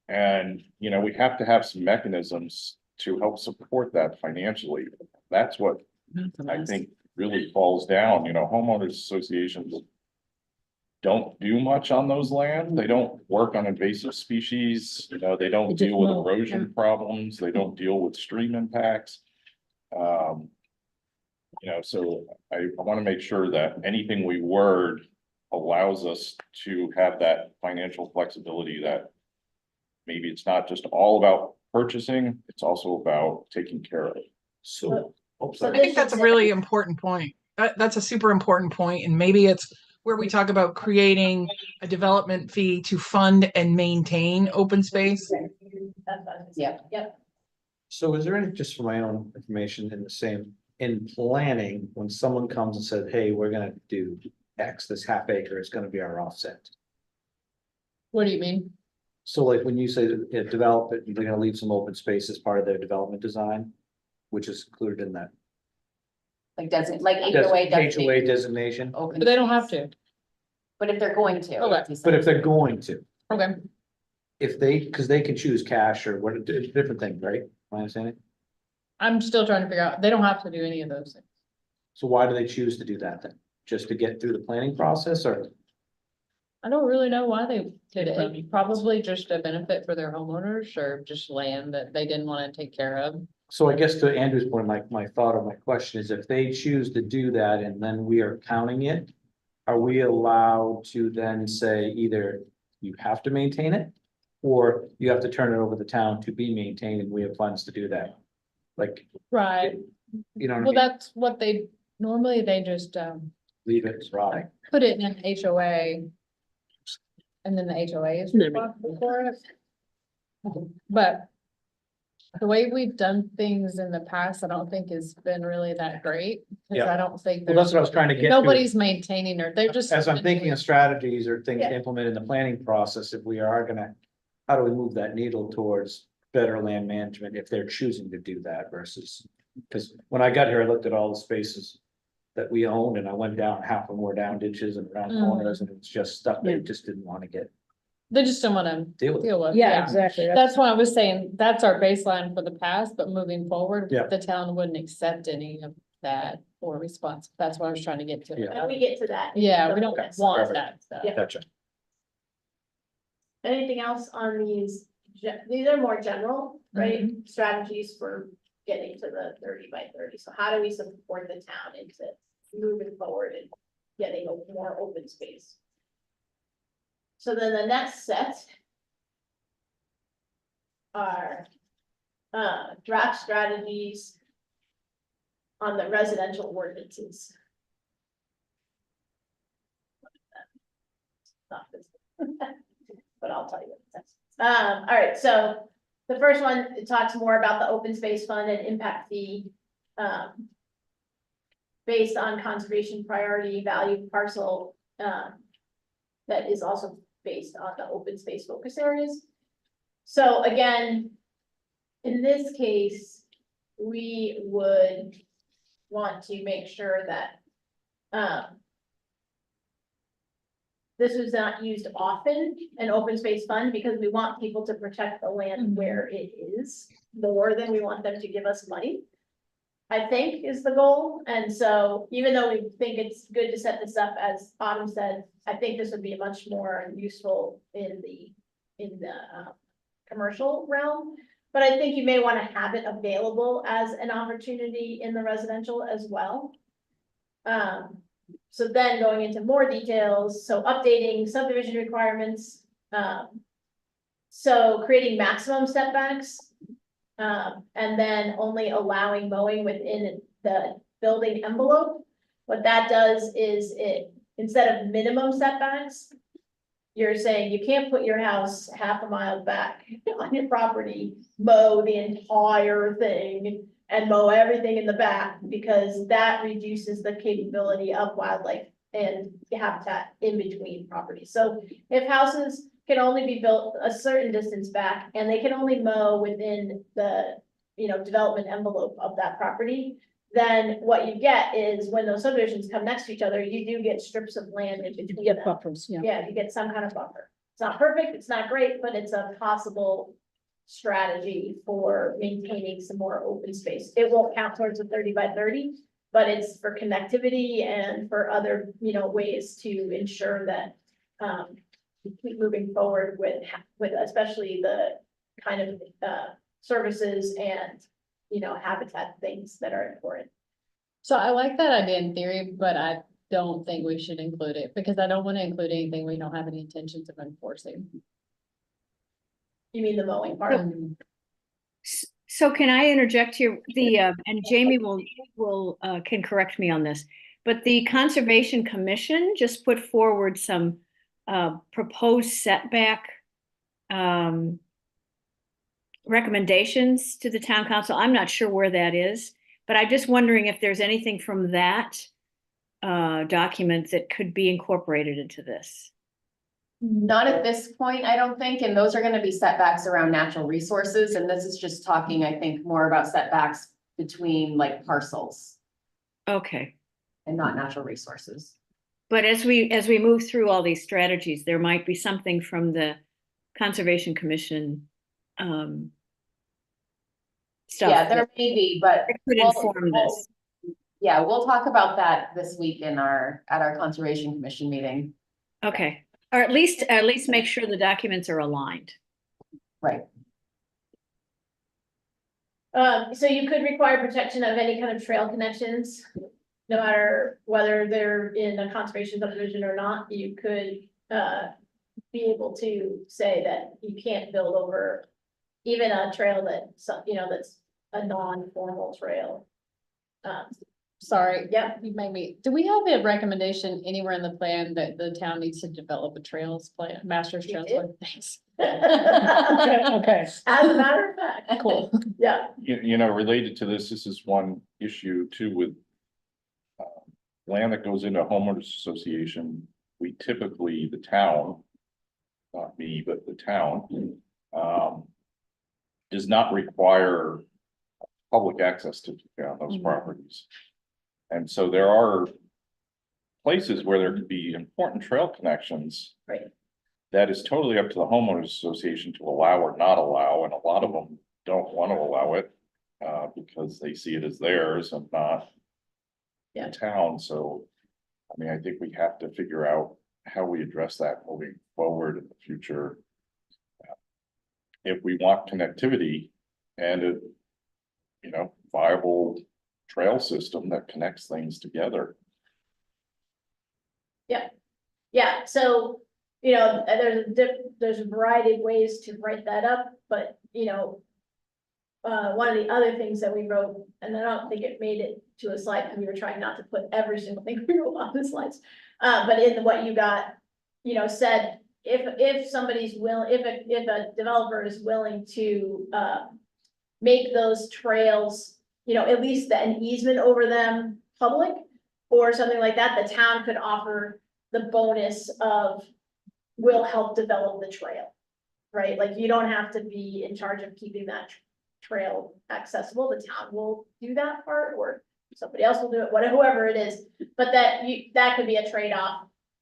And, we have to have some mechanisms to help support that financially. That's what I think really falls down, homeowners associations. Don't do much on those land. They don't work on invasive species, they don't They just deal with mow, erosion problems, they don't deal with stream impacts. So I want to make sure that anything we word allows us to have that financial flexibility that. Maybe it's not just all about purchasing, it's also about taking care of. So. So I think that's a really important point. That's a super important point, and maybe it's where we talk about creating a development fee to fund and maintain open space. Yeah. Yep. So is there any, just for my own information in planning, when someone comes and said, hey, we're gonna do X, this half acre is gonna be our offset. What do you mean? So like when you say develop it, they're gonna leave some open space as part of their development design, which is included in that. Like like HOA HOA designation. designation, Open But they don't have space. to. But if they're going to. Okay. he said. but if they're going to, Okay. if they, because they can choose cash or what, different thing, right? My understanding? I'm still trying to figure out, they don't have to do any of those things. So why do they choose to do that then? Just to get through the planning process or? I don't really know why they did it. Probably just a benefit for their homeowners or just land that they didn't want to take care of. So I guess to Andrew's point, my thought or my question is if they choose to do that and then we are counting it. Are we allowed to then say either you have to maintain it? Or you have to turn it over to the town to be maintained and we have funds to do that? Like, Right. you know what I Well, mean? that's what normally they just, Leave it rotting. put it in an HOA. And then the HOA is responsible for it. But the way we've done things in the past, I don't think has been really that great. Cause Yeah. I don't think Well, that's there's, what I was trying to get to. nobody's maintaining or they're just. As I'm thinking of strategies or things Yeah. to implement in the planning process, if we are gonna, how do we move that needle towards better land management if they're choosing to do that versus? Because when I got here, I looked at all the spaces that we owned and I went down, half of them were down ditches and around Mm. corners and it's just stuff they just didn't want to get, They just don't wanna deal with. deal with. Yeah, exactly. That's why I was saying, that's our baseline for the past, but moving forward, Yeah. the town wouldn't accept any of that or response. That's what I was trying to get to. Yeah. And we get to that. Yeah, we don't Okay. want Perfect. that stuff. Yeah. Gotcha. Anything else on these? These are more general, right? Strategies for getting to the 30 by 30. So how do we support the town into moving forward and getting a more open space? So then the next set are draft strategies on the residential ordinances. Not this. But I'll tell you what it says. All right, so the first one, it talks more about the open space fund and impact fee. Based on conservation priority value parcel, that is also based on the open space focus areas. So again, in this case, we would want to make sure that, this was not used often, an open space fund, because we want people to protect the land where it is more than we want them to give us money. I think is the goal, and so even though we think it's good to set this up, as Autumn said, I think this would be much more useful in the commercial realm. But I think you may want to have it available as an opportunity in the residential as well. So then going into more details, so updating subdivision requirements. So creating maximum setbacks. And then only allowing mowing within the building envelope. What that does is it, instead of minimum setbacks. You're saying you can't put your house half a mile back on your property, mow the entire thing. And mow everything in the back, because that reduces the capability of wildlife and habitat in between properties. So if houses can only be built a certain distance back and they can only mow within the, development envelope of that property, then what you get is when those subdivisions come next to each other, you do get strips of land in between Get them. buffers, yeah. Yeah, you get some kind of buffer. It's not perfect, it's not great, but it's a possible strategy for maintaining some more open space. It won't count towards the 30 by 30, but it's for connectivity and for other, ways to ensure that we keep moving forward with especially the kind of services and, habitat things that are important. So I like that idea in theory, but I don't think we should include it because I don't want to include anything we don't have any intentions of enforcing. You mean the mowing part? So can I interject here? And Jamie will can correct me on this, but the Conservation Commission just put forward some proposed setback recommendations to the town council. I'm not sure where that is, but I'm just wondering if there's anything from that document that could be incorporated into this. Not at this point, I don't think, and those are gonna be setbacks around natural resources, and this is just talking, I think, more about setbacks between like parcels. Okay. and not natural resources. But as we move through all these strategies, there might be something from the Conservation Commission stuff. Yeah, there that may be, but could we'll- inform we'll- this. Yeah, we'll talk about that this week at our Conservation Commission meeting. Okay, or at least make sure the documents are aligned. Right. So you could require protection of any kind of trail connections, no matter whether they're in a conservation subdivision or not, you could, be able to say that you can't build over even a trail that, that's a non-formal trail. Sorry, Yeah. you made me, do we have a recommendation anywhere in the plan that the town needs to develop a trails plan, master's We trails did. plan? Thanks. Okay, As a matter of fact, Cool. yeah, You know, related to this is one issue too with. Land that goes into a homeowners association, we typically, the town. Not me, but the town. Does not require. Public access to those properties. And so there are. Places where there could be important trail connections. Right. That is totally up to the homeowners association to allow or not allow, and a lot of them don't want to allow it. Because they see it as theirs and not. Yeah. The town, so. I mean, I think we have to figure out how we address that moving forward in the future. If we want connectivity and a. Viable trail system that connects things together. yeah, so, there's a variety of ways to write that up, but, one of the other things that we wrote, and I don't think it made it to a slide, because we were trying not to put every single thing we wrote on the slides. But in what you got, said, if somebody's if a developer is willing to, make those trails, at least an easement over them public, or something like that, the town could offer the bonus of, will help develop the trail. Right, like you don't have to be in charge of keeping that trail accessible, the town will do that part, or somebody else will do it, whatever, whoever it is. But that could be a trade-off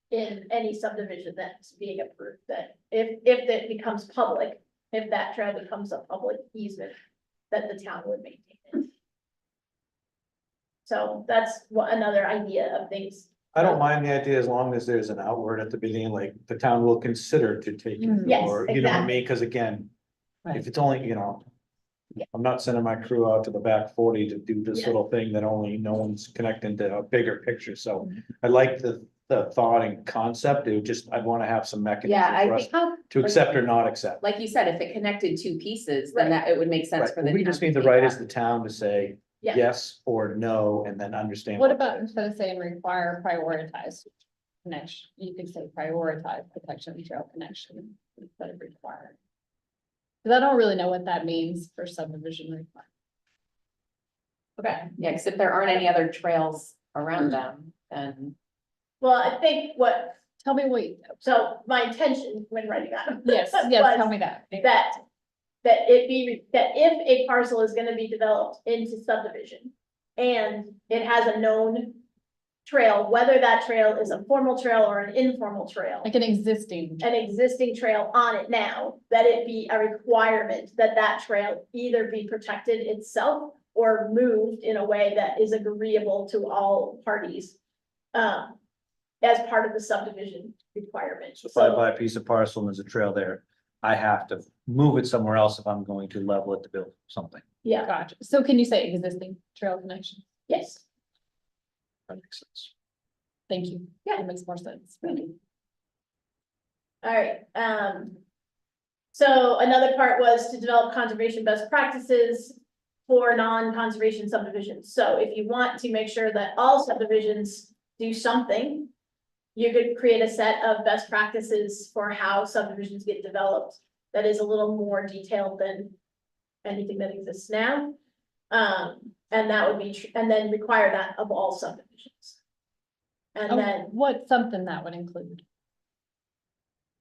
in any subdivision that's being approved, that if it becomes public, if that trail becomes a public easement, that the town would maintain it. So that's another idea of things. I don't mind the idea as long as there's an outward at the beginning, like the town will consider to take it. Yes, Or, you know what I exactly. mean, because again, Right. if it's only, I'm not sending my crew out to the back 40 to do this Yeah. little thing that only no one's connecting to a bigger picture, so I like the thought and concept, I'd want to have some mechanism Yeah, I for us think, to accept or not accept. like you said, if it connected two pieces, then that it would make sense Right, for but the. we town just to need the take right that. as the town to say Yeah. yes or no, and then understand. What about instead of saying require, prioritize connection, you could say prioritize protection of trail connection instead of require. Cause I don't really know what that means for subdivision requirement. Okay, Yeah, because if there aren't any other trails around them, then. well, I think Tell me what, so my intention when writing that. yes, was tell me that. that if a parcel is gonna be developed into subdivision. And it has a known trail, whether that trail is a formal trail or an informal trail. Like an existing. An existing trail on it now, that it be a requirement that that trail either be protected itself. Or moved in a way that is agreeable to all parties. As part of the subdivision requirement. So if I buy a piece of parcel and there's a trail there, I have to move it somewhere else if I'm going to level it to build something. Yeah, Gotcha. So can you say existing trail connection? yes, That makes sense. Thank you. Yeah. That makes more sense. all right, so another part was to develop conservation best practices. For non-conservation subdivisions, so if you want to make sure that all subdivisions do something. You could create a set of best practices for how subdivisions get developed, that is a little more detailed than. Anything that exists now. And that would be, and then require that of all subdivisions. And then, What's something that would include?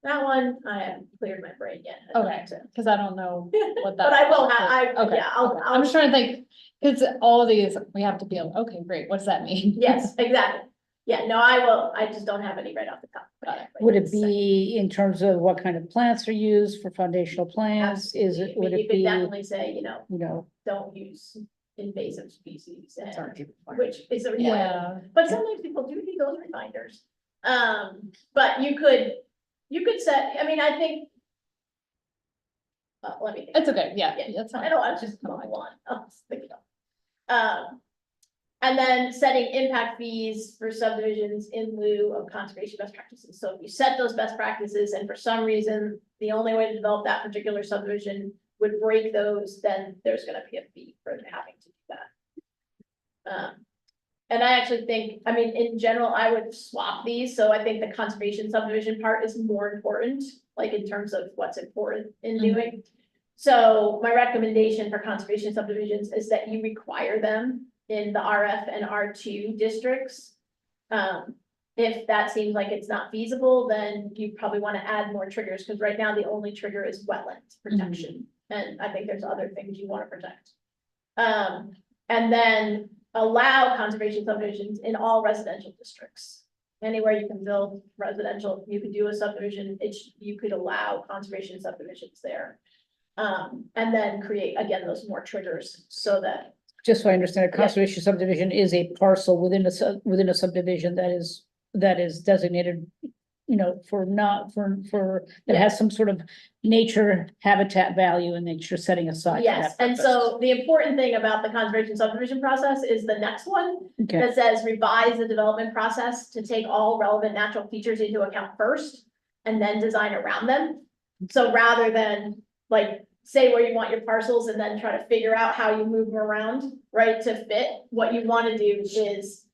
That one, I haven't cleared my brain yet. Okay, cause I don't know what that. But I will have, Okay, yeah, okay. I'm just trying to think, cause all of these, we have to be, okay, great, what does that mean? yes, exactly. Yeah, no, I will, I just don't have any right off the top. of my head, but Would it yes. be in terms of what kind of plants are used for foundational plants? Is it, I would mean, it you could be, definitely say, you know, don't use invasive species, That's already and, required. which is a requirement. Yeah, But sometimes people do need those reminders. But you could set, I mean, I think. Let me think. it's okay, yeah, Yeah, that's I fine. don't want to just come on, I'll just think it up. And then setting impact fees for subdivisions in lieu of conservation best practices. So if you set those best practices and for some reason, the only way to develop that particular subdivision would break those, then there's gonna be a fee for having to do that. And I actually think, I mean, in general, I would swap these, so I think the conservation subdivision part is more important, like in terms of what's important in Mhm. doing. So my recommendation for conservation subdivisions is that you require them in the RF and R2 districts. If that seems like it's not feasible, then you probably want to add more triggers, because right now the only trigger is wetland protection. And I think there's other things you want to protect. And then allow conservation subdivisions in all residential districts. Anywhere you can build residential, you could do a subdivision, you could allow conservation subdivisions there. And then create, again, those more triggers so that, just so I understand, a Yeah. conservation subdivision is a parcel within within a subdivision that is designated, you know, for not, that Yeah. has some sort of nature habitat value and nature setting aside. for yes, that and purpose. so the important thing about the conservation subdivision process is the next one. Okay, That says revise the development process to take all relevant natural features into account first and then design around them. So rather than like say where you want your parcels and then try to figure out how you move them around, right, to fit, what you want to do is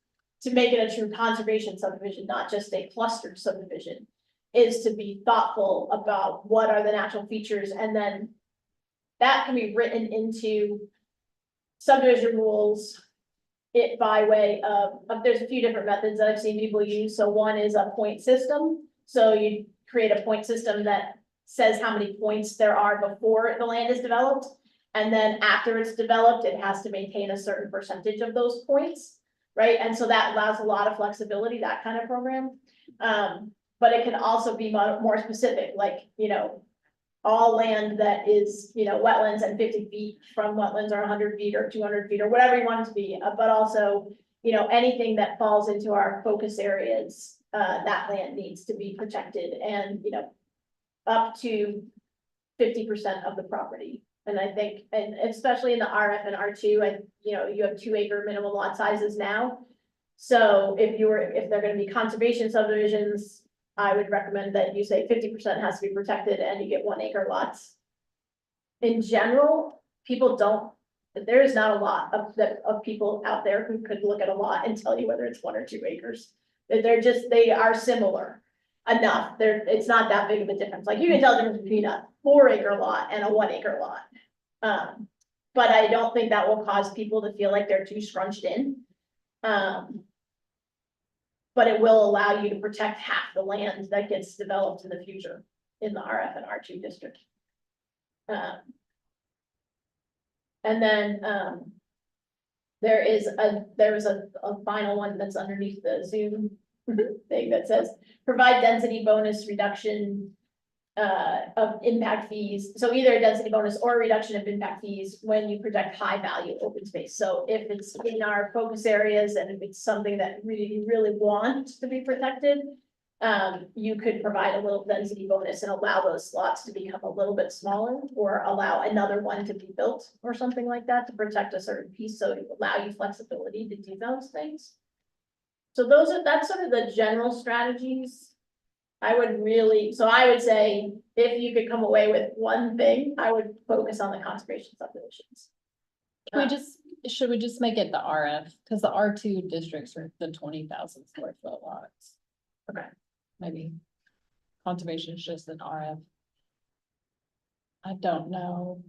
to make it a true conservation subdivision, not just a clustered subdivision, is to be thoughtful about what are the natural features, and then that can be written into subdivision rules. It by way of, there's a few different methods that I've seen people use, so one is a point system. So you create a point system that says how many points there are before the land is developed. And then after it's developed, it has to maintain a certain percentage of those points, right? And so that allows a lot of flexibility, that kind of program. But it can also be more specific, like, all land that is, wetlands and 50 feet from wetlands, or 100 feet or 200 feet or whatever you want it to be, but also, anything that falls into our focus areas, that land needs to be protected, and, up to 50% of the property. And I think, and especially in the RF and R2, and, you have 2 acre minimum lot sizes now. So if they're gonna be conservation subdivisions, I would recommend that you say 50% has to be protected and you get 1 acre lots. In general, there is not a lot of people out there who could look at a lot and tell you whether it's 1 or 2 acres. They are similar enough. It's not that big of a difference. Like you can tell the difference between a 4 acre lot and a 1 acre lot. But I don't think that will cause people to feel like they're too scrunched in. But it will allow you to protect half the land that gets developed in the future in the RF and R2 district. And then, there was a final one that's underneath the Zoom thing that says, provide density bonus reduction of impact fees. So either a density bonus or a reduction of impact fees when you protect high value open space. So if it's in our focus areas and if it's something that you really want to be protected, you could provide a little density bonus and allow those lots to become a little bit smaller, or allow another one to be built or something like that to protect a certain piece. So to allow you flexibility to do those things. So that's sort of the general strategies. I would say if you could come away with one thing, I would focus on the conservation subdivisions. Should we just make it the RF, cause the R2 districts are the 20,000 square foot lots. Okay. Maybe conservation is just an RF. I don't know.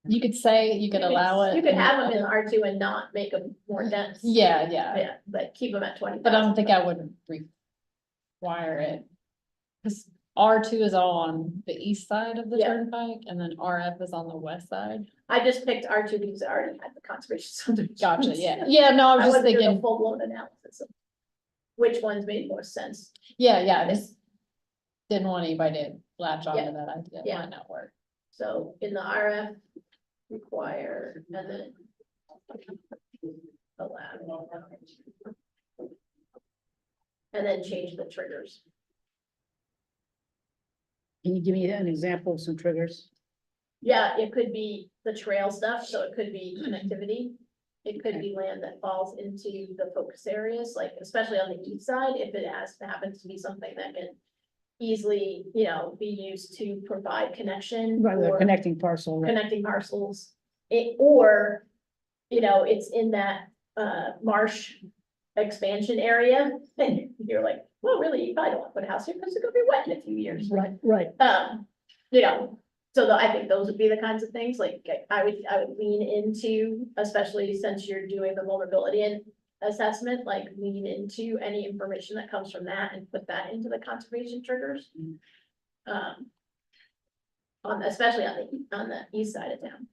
You could allow it. You could have them in R2 and not make them more dense. Yeah, Yeah, but keep them at 20. but I don't think I would require it. Cause R2 is all on the east side of the Yeah. turnpike, and then RF is on the west side. I just picked R2 because I already had the conservation subdivision. Gotcha, yeah, yeah, no, I was just wasn't doing a thinking, full-blown analysis of which ones made more sense. yeah, I just didn't want anybody to latch Yeah. onto that idea, it Yeah. might not work. So in the RF, require, and then allow. And then change the triggers. Can you give me an example of some triggers? Yeah, it could be the trail stuff, so it could be connectivity. It could be land that falls into the focus areas, like especially on the east side, if it happens to be something that can easily, be used to provide connection. Right, the or connecting parcel, right? connecting parcels. Or, it's in that marsh expansion area, and you're like, well, really, you probably don't want to put a house here because it's gonna be wet in a few years. Right. So I think those would be the kinds of things, like, I would lean into, especially since you're doing the vulnerability and assessment, like lean into any information that comes from that and put that into the conservation triggers. Especially on the east side of town.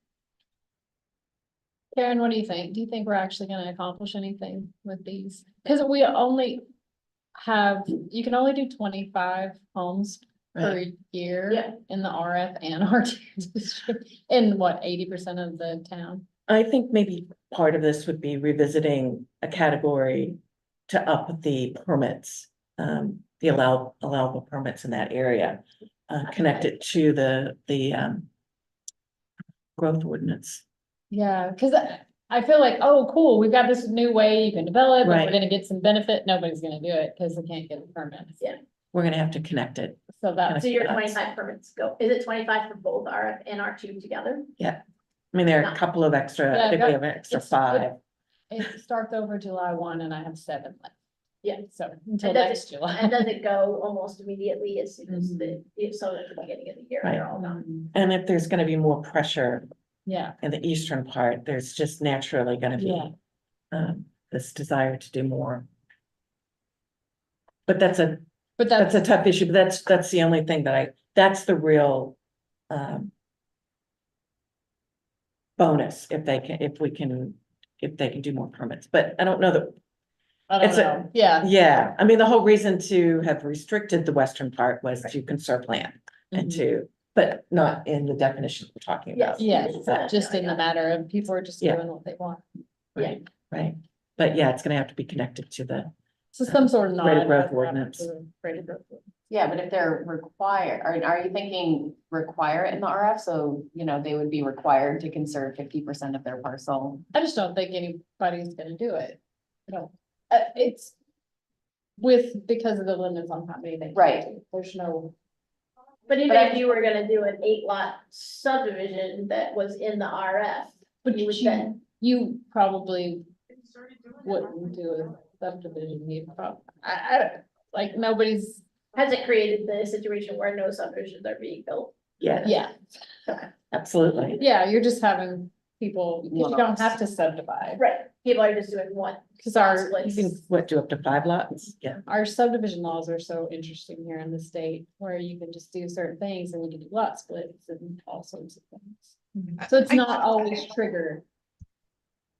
Karen, what do you think? Do you think we're actually gonna accomplish anything with these? Cause we only you can only do 25 homes per year Yeah. in the RF and RT district, in what, 80% of the town? I think maybe part of this would be revisiting a category to up the permits, the allowable permits in that area. Connect it to the growth ordinance. Yeah, cause I feel like, oh, cool, we've got this new way you can develop, and we're Right. gonna get some benefit. Nobody's gonna do it because they can't get the permits. Yeah. We're gonna have to connect it. So that's, So your Yes. 25 permits go, is it 25 for both RF and R2 together? I mean, there are a couple of extra, Yeah, I think we but have an extra it's- 5. it starts over July 1 and I have 7 left. Yeah. So until And does next July. And does it go almost immediately as soon as so at the beginning of the year, they're all done? And if there's gonna be more pressure Yeah, in the eastern part, there's just naturally gonna Yeah. be this desire to do more. But that's a but That's a tough issue, but that's the only thing that's the real bonus if they can do more permits, but I don't know that, I don't it's a- know, yeah. yeah, I mean, the whole reason to have restricted the western part was to conserve land and Mhm. but not in the definition we're talking about. Yeah, So- just in the matter of people are just Yeah. doing what they want. Right, right, but yeah, it's gonna have to be connected to the, So some sort of. Rate of growth nod ordinance. to the rate of growth ordinance. Yeah, but if they're required, are you thinking require it in the RF? So, they would be required to conserve 50% of their parcel. I just don't think anybody's gonna do it. No, it's because of the limits on how many they can Right. do. There's no. But even But I- if you were gonna do an 8-lot subdivision that was in the RF, But you would then. you probably wouldn't do a subdivision, you probably, like, nobody's, Has it created the situation where no subdivisions are being built? yeah, absolutely. yeah, you're just having people, because you don't have to subdivide. Right, people are just doing one. Because our, splits. You can, do up to 5 lots? Yeah, our subdivision laws are so interesting here in the state, where you can just do certain things and you can do lot splits and all sorts of things. So it's not always triggered.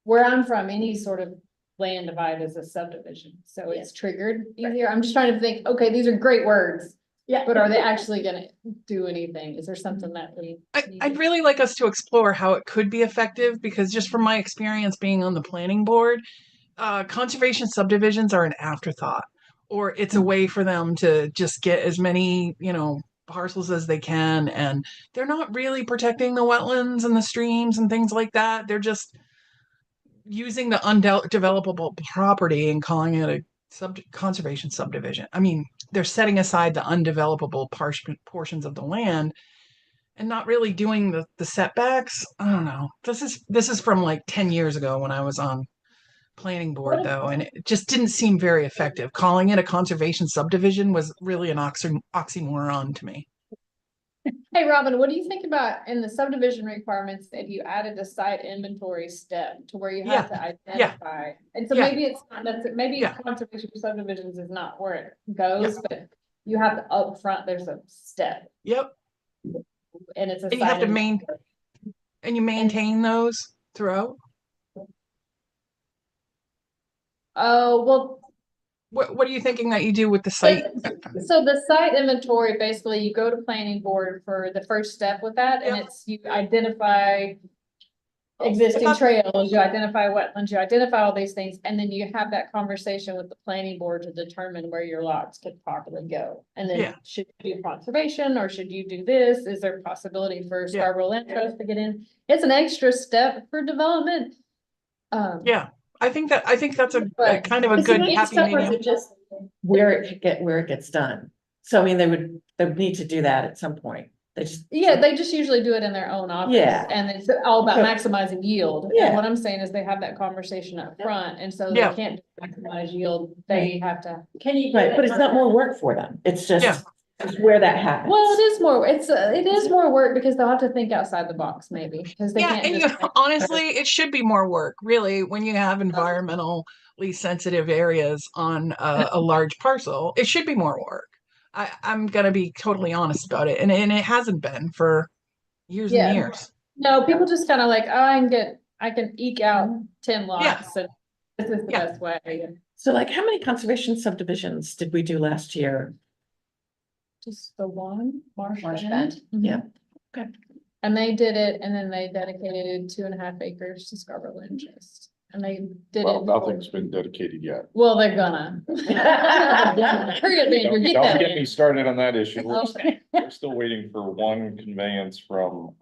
Where I'm from, any sort of land divide is a subdivision, so it's triggered easier. I'm just trying to think, okay, these are great words, Yeah. but are they actually gonna do anything? Is there something that we? I'd really like us to explore how it could be effective, because just from my experience being on the planning board, conservation subdivisions are an afterthought, or it's a way for them to just get as many, parcels as they can, and they're not really protecting the wetlands and the streams and things like that. They're just using the undevelopable property and calling it a conservation subdivision. I mean, they're setting aside the undevelopable portions of the land and not really doing the setbacks. I don't know. This is from like 10 years ago when I was on planning board though, and it just didn't seem very effective. Calling it a conservation subdivision was really an oxymoron to me. Hey, Robin, what do you think about in the subdivision requirements, if you added a site inventory step to where you have to identify? And so Yeah. maybe it's not, maybe Yeah. conservation subdivisions is not where it goes, but you have to upfront, there's a step, Yep, and it's a. and you have to side and you maintain those throughout. Oh, well, What are you thinking that you do with the site? so the site inventory, basically you go to planning board for the first step with that, and Yep. it's you identify existing trails, you identify wetlands, you identify all these things, and then you have that conversation with the planning board to determine where your lots could properly go. And then Yeah. should you do conservation, or should you do this? Is there a possibility for Yeah. Scarborough Land Trust to get in? It's an extra step for development. Yeah, I think that's a But- kind of a Is it good next happy step or is medium. it just where it gets done? So I mean, they would need to do that at some point. They just. Yeah, they just usually do it in their own office. Yeah. And it's all about So- maximizing yield. And Yeah. what I'm saying is they have that conversation up front, and so they Yeah. can't maximize yield, they have to. Can you? do Right, it but it's not on- more work for them. It's Yeah. just it's where that happens. Well, it is more work because they'll have to think outside the box maybe, because they Yeah, can't and just. honestly, it should be more work, really, when you have environmentally sensitive areas on a large parcel. It should be more work. I'm gonna be totally honest about it, and it hasn't been for years Yeah. and years. No, people just kind of like, oh, I can eke out 10 lots and this is the Yeah. best way. So like, how many conservation subdivisions did we do last year? Just the one, Marsh Marsh Bend. Bend. Yeah. Mhm. Okay. And they did it, and then they dedicated 2.5 acres to Scarborough Land Trust. And they did Well, it. nothing's been dedicated yet. Well, they're gonna. Hurry up, Andrew, get Don't that get me in. started on that issue. Okay. We're still waiting for one conveyance from,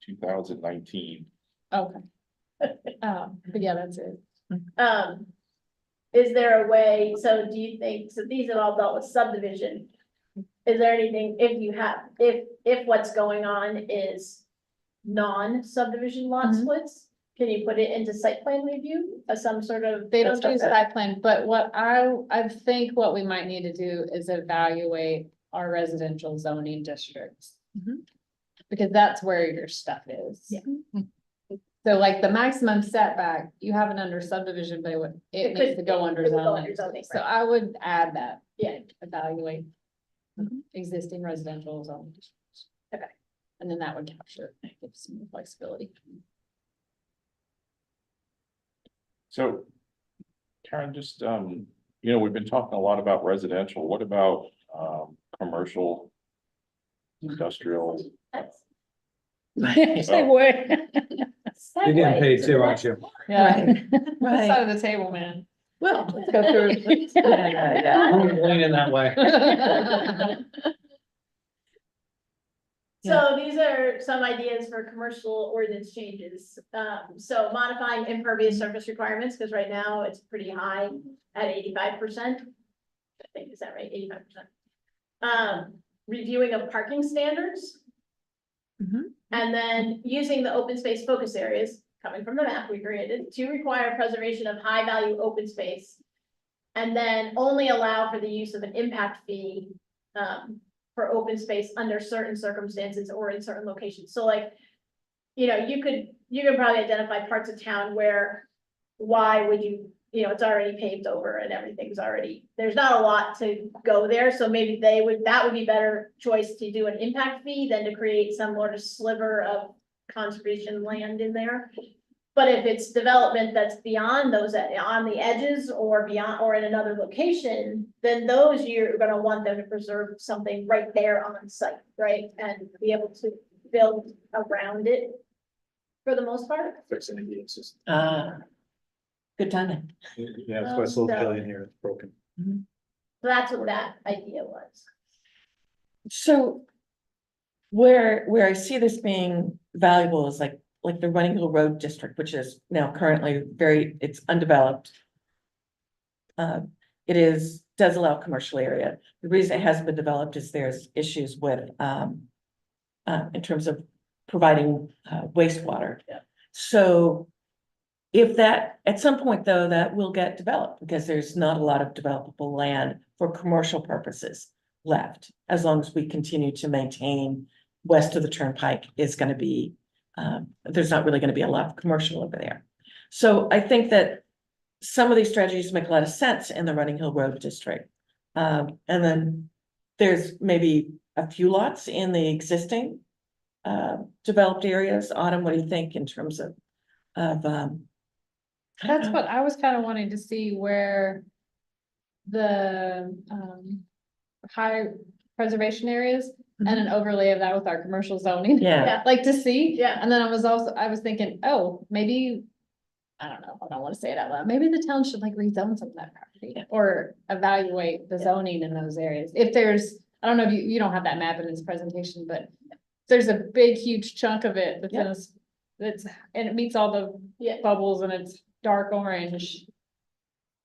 2019. Okay. But yeah, that's it. Is there a way, so do you think, so these have all dealt with subdivision? Is there anything, if what's going on is non-subdivision lot Mhm. splits? Can you put it into site plan review as some sort of? They don't do site plan, but what I think what we might need to do is evaluate our residential zoning districts. Mhm. Because that's where your stuff is. Yeah. So like the maximum setback, you have it under subdivision, but it It needs could- to go under it would go under zoning. zoning, So right. I would add that, Yeah, evaluate existing residential zoning districts. Okay. And then that would capture, give some flexibility. So, Karen, just, we've been talking a lot about residential. What about, commercial, industrial? that's. Segue. You're getting paid too, aren't you? Yeah, Right, this right. side of the table, man. Well, let's go through. Yeah. I'm leaning that way. So these are some ideas for commercial ordinance changes. So modifying impervious surface requirements, because right now it's pretty high at 85%. I think, is that right? 85%. Reviewing of parking standards. Mhm. And then using the open space focus areas, coming from the map we created, to require preservation of high value open space. And then only allow for the use of an impact fee, for open space under certain circumstances or in certain locations. So like, you could probably identify parts of town where, why would you, it's already paved over and everything's already, there's not a lot to go there. So maybe that would be better choice to do an impact fee than to create some sort of sliver of conservation land in there. But if it's development that's beyond those, on the edges or beyond, or in another location, then those you're gonna want them to preserve something right there on site, right? And be able to build around it for the most part. Fixing the gate system. Good timing. Yeah, that's why it's a little billion here, it's broken. So that's what that idea was. So where I see this being valuable is like the Running Hill Road District, which is now currently it's undeveloped. It does allow commercial area. The reason it hasn't been developed is there's issues with, in terms of providing, wastewater. Yeah. So if that, at some point though, that will get developed because there's not a lot of developable land for commercial purposes left. As long as we continue to maintain west of the turnpike is gonna be, there's not really gonna be a lot of commercial over there. So I think that some of these strategies make a lot of sense in the Running Hill Road District. And then there's maybe a few lots in the existing developed areas. Autumn, what do you think in terms of, I don't That's know. what I was kind of wanting to see where the high preservation areas and an overlay of that with our commercial zoning. Yeah, Like to see. Yeah. And then I was thinking, oh, maybe, I don't know, I don't want to say it out loud. Maybe the town should like rezone some of that property Yeah. or evaluate the zoning in those areas. If there's, I don't know if you don't have that map in this presentation, but there's a big, huge chunk of it that's in Yeah. a that's, and it meets all the Yeah. bubbles and it's dark orange.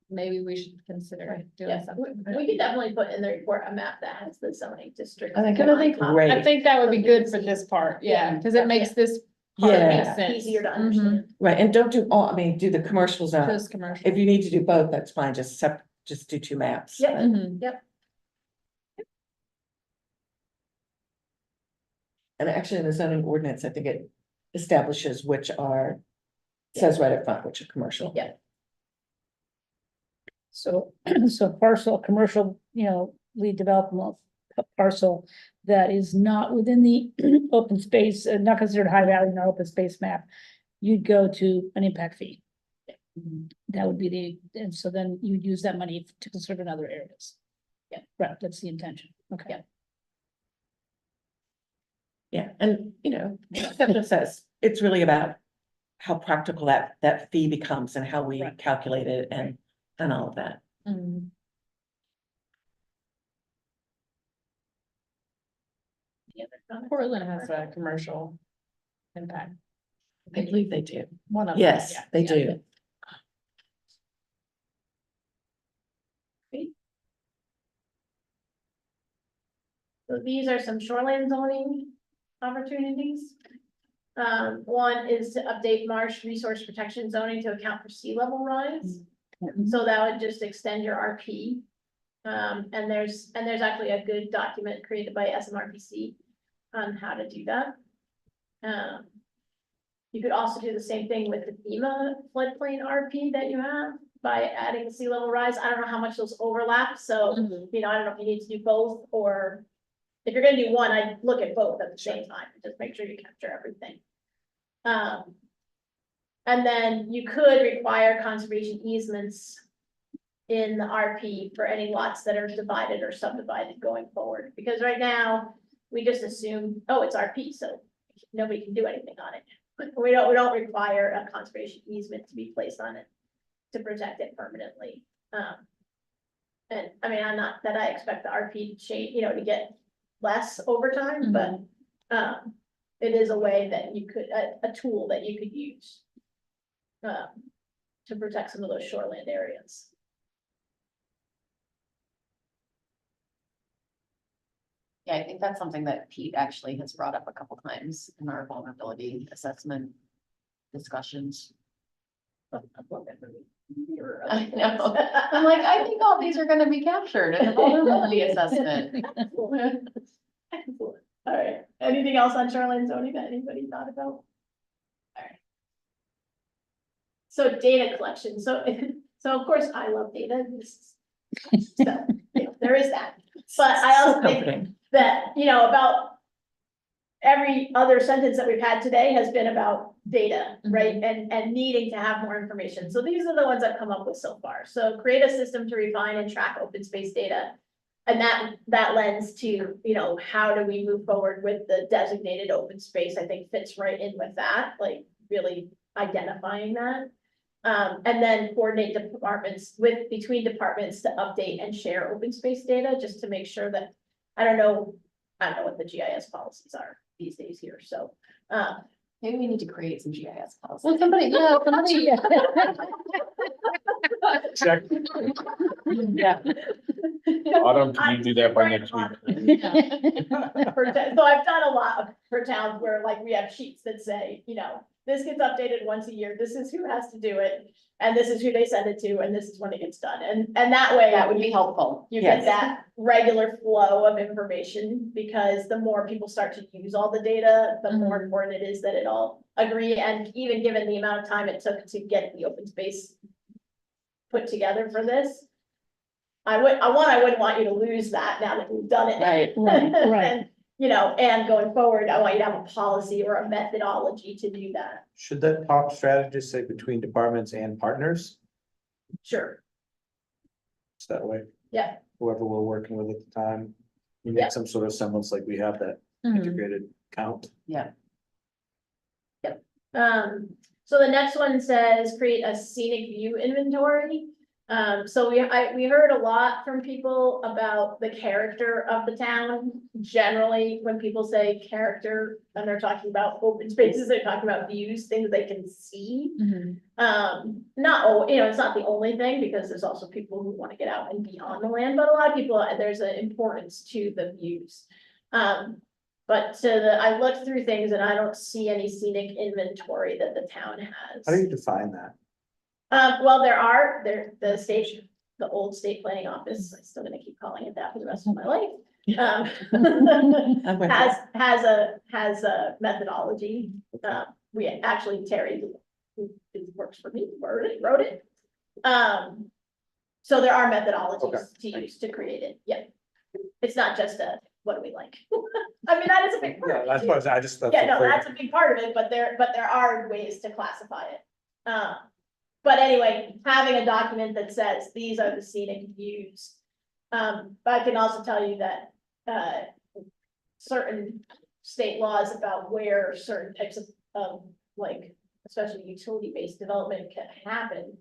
Maybe we should consider doing Yeah, something. we could definitely put in the report a map that has the zoning district. I think Cause I think, Great. I think that would be good for this part, yeah, Yeah. cause it makes this part Yeah. make sense. Easier to Mhm. understand. right, and don't do all, I mean, do the commercial zone. Just commercial. If you need to do both, that's fine, just do two maps. Yep. but- Mhm. And actually, in the zoning ordinance, I think it establishes which are, says right up front, which are commercial. Yeah. So, so parcel, commercial, lead development parcel that is not within the open space, not considered high value in our open space map, you'd go to an impact fee. That would be and so then you'd use that money to conserve in other areas. Yeah. Right, that's the intention, okay. Yeah. Yeah, and Stephanie says, it's really about how practical that fee becomes and how we Right. calculate it and all of that. Mhm. Portland has a commercial impact. I believe they do. One of them. Yes, yeah, they yeah. do. So these are some shoreline zoning opportunities. One is to update marsh resource protection zoning to account for sea level rise. So that would just extend your RP. And there's actually a good document created by SMRPC on how to do that. You could also do the same thing with the FEMA floodplain RP that you have by adding the sea level rise. I don't know how much those overlap, so, Mhm. I don't know if you need to do both, or if you're gonna do one, I'd look at both at the same time, just make sure you capture everything. And then you could require conservation easements in the RP for any lots that are divided or subdivided going forward, because right now, we just assume, oh, it's RP, so nobody can do anything on it. We don't require a conservation easement to be placed on it to protect it permanently. And I mean, I'm not that I expect the RP to change, to get less over time, but it is a way that you could, a tool that you could use to protect some of those shoreland areas. Yeah, I think that's something that Pete actually has brought up a couple times in our vulnerability assessment discussions. I know. I'm like, I think all these are gonna be captured in the vulnerability assessment. Excellent. All right, anything else on shoreline zoning that anybody thought about? All right. So data collection, so of course I love data, so, there is that, but I So also think comforting. that, about every other sentence that we've had today has been about data, right? And needing to have more information. So these are the ones I've come up with so far. So create a system to refine and track open space data. And that lends to, how do we move forward with the designated open space, I think fits right in with that, like really identifying that. And then coordinate departments between departments to update and share open space data, just to make sure that, I don't know what the GIS policies are these days here, so. Maybe we need to create some GIS policy. Well, somebody. Check. Yeah. Autumn, can you do that by next week? So I've done a lot for towns where like we have sheets that say, this gets updated once a year, this is who has to do it. And this is who they send it to, and this is when it gets done, and that way. That would be helpful. You get Yes. that regular flow of information, because the more people start to use all the data, the more important it is that it all agree, and even given the amount of time it took to get the open space put together for this, I wouldn't want you to lose that now that we've done it. Right. Right. And, you know, and going forward, I want you to have a policy or a methodology to do that. Should that top strategist say between departments and partners? Sure, It's that way, yeah. whoever we're working with at the time. You Yeah. make some sort of semblance like we have that integrated count. So the next one says create a scenic view inventory. So we heard a lot from people about the character of the town. Generally, when people say character, and they're talking about open spaces, they're talking about views, things they can see. It's not the only thing, because there's also people who want to get out and be on the land, but a lot of people, there's an importance to the views. But I looked through things and I don't see any scenic inventory that the town has. How do you define that? Well, the state, the old state planning office, I'm still gonna keep calling it that for the rest of my life. I'm with you. Has a methodology. We actually, Terry, who works for me, wrote it. So there are methodologies to use to create it, yeah. It's not just what do we like? I mean, that is a big part. Yeah, that's what I just. Yeah, no, that's a big part of it, but there are ways to classify it. But anyway, having a document that says these are the scenic views. But I can also tell you that, certain state laws about where certain types of like, especially utility-based development can happen,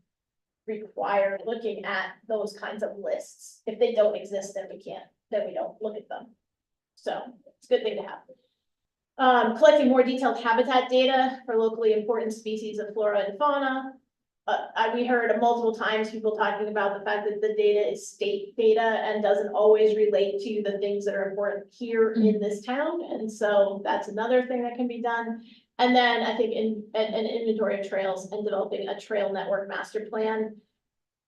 require looking at those kinds of lists. If they don't exist, then we don't look at them. So it's a good thing to have. Collecting more detailed habitat data for locally important species of flora and fauna. We heard multiple times people talking about the fact that the data is state data and doesn't always relate to the things that are important here in this town. And so that's another thing that can be done. And then I think an inventory of trails and developing a trail network master plan.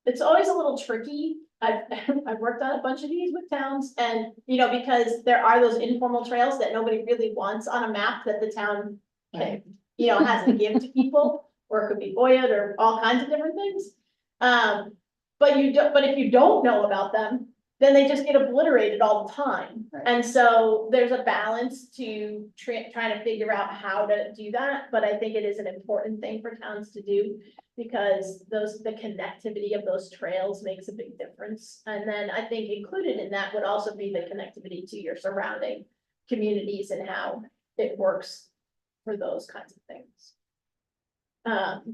It's always a little tricky. I've worked on a bunch of these with towns, and because there are those informal trails that nobody really wants on a map that the town can, has to give to people, or it could be FOIA'd or all kinds of different things. But if you don't know about them, then they just get obliterated all the time. Right. And so there's a balance to trying to figure out how to do that, but I think it is an important thing for towns to do, because the connectivity of those trails makes a big difference. And then I think included in that would also be the connectivity to your surrounding communities and how it works for those kinds of things.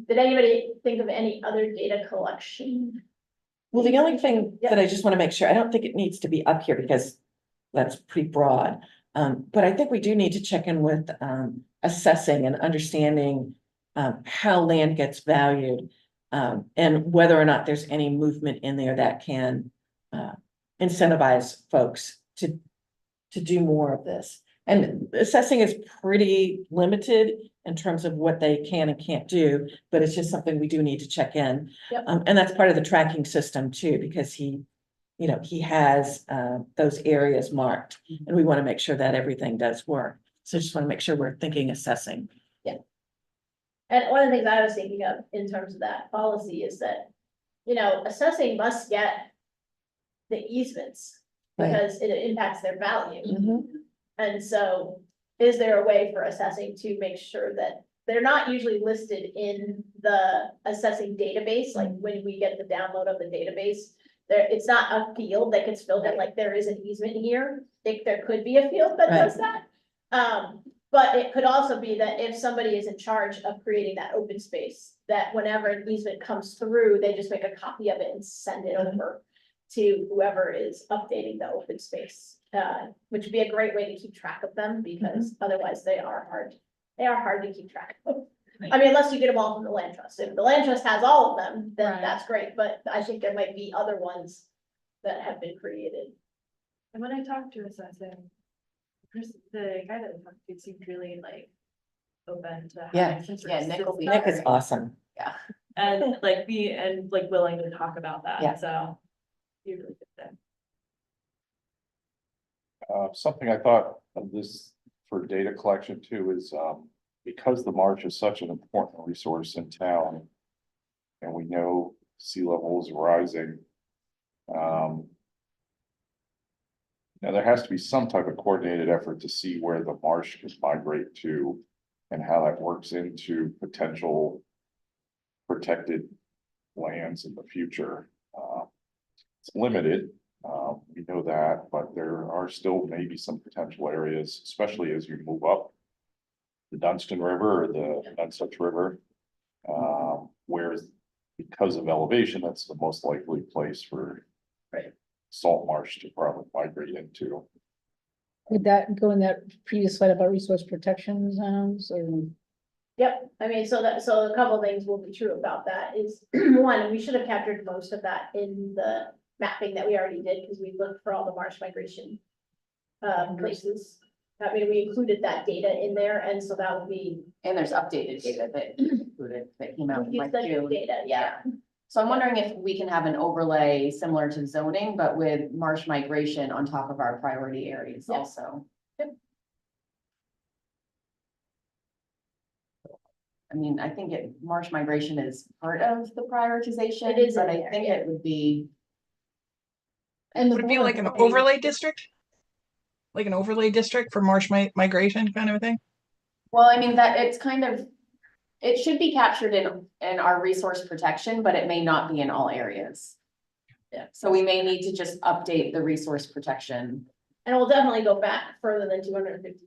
Did anybody think of any other data collection? Well, the only thing that I just want to make sure, I don't think it needs to be up here because that's pretty broad. But I think we do need to check in with assessing and understanding how land gets valued, and whether or not there's any movement in there that can incentivize folks to do more of this. And assessing is pretty limited in terms of what they can and can't do, but it's just something we do need to check in. Yep. And that's part of the tracking system too, because he has those areas marked, and we want to make sure that everything does work. So just want to make sure we're thinking assessing. And one of the things I was thinking of in terms of that policy is that, assessing must get the easements Right. because it impacts their value. Mhm. And so is there a way for assessing to make sure that they're not usually listed in the assessing database, like when we get the download of the database? It's not a field that gets filled in, like there is an easement here. There could be a field that does that. But it could also be that if somebody is in charge of creating that open space, that whenever an easement comes through, they just make a copy of it and send it over to whoever is updating the open space. Which would be a great way to keep track of them, because otherwise they are hard to keep track of. I mean, unless you get them all from the land trust. If the land trust has all of them, then Right. that's great, but I think there might be other ones that have been created. And when I talked to assessing, the guy that I talked to seemed really like open to. Yeah. having some sort Yeah, of Nick will be Nick is Sorry. awesome. And like willing to talk about that, Yeah. so. Be a really good thing. Something I thought of this for data collection too is, because the marsh is such an important resource in town. And we know sea level is rising. Now, there has to be some type of coordinated effort to see where the marsh can migrate to and how that works into potential protected lands in the future. It's limited, we know that, but there are still maybe some potential areas, especially as you move up the Dunstan River or the Nonsuch River, where because of elevation, that's the most likely place for salt marsh to probably migrate into. Would that go in that previous slide about resource protection zones or? Yep, I mean, so a couple of things will be true about that is, one, we should have captured most of that in the mapping that we already did, because we looked for all the marsh migration. Places, I mean, we included that data in there, and so that would be. And there's updated data that included, that came out in Use like the new June. data, yeah. So I'm wondering if we can have an overlay similar to zoning, but with marsh migration on top of our priority areas Yeah. also. I mean, I think marsh migration is part of the prioritization. It is But in I there, think yeah. it would be, And the Would it be board- like an overlay district? Like an overlay district for marsh migration kind of a thing? well, I mean, that it's kind of, it should be captured in our resource protection, but it may not be in all areas. Yeah. So we may need to just update the resource protection. And we'll definitely go back further than 250.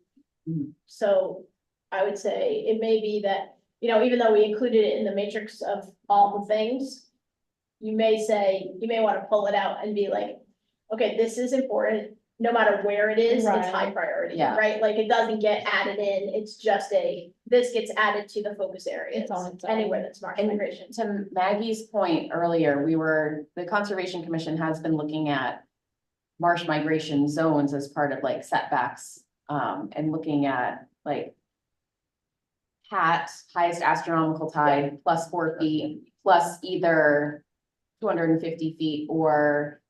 Mhm. So I would say it may be that, even though we included it in the matrix of all the things, you may want to pull it out and be like, okay, this is important, no matter where it is, it's Right. high priority, Yeah. right? Like it doesn't get added in, it's just this gets added to the focus areas. It's on its own. Anywhere that's marsh And migration. to Maggie's point earlier, the Conservation Commission has been looking at marsh migration zones as part of like setbacks, and looking at like HAT, highest astronomical tide, plus 4 feet, plus either 250 feet, or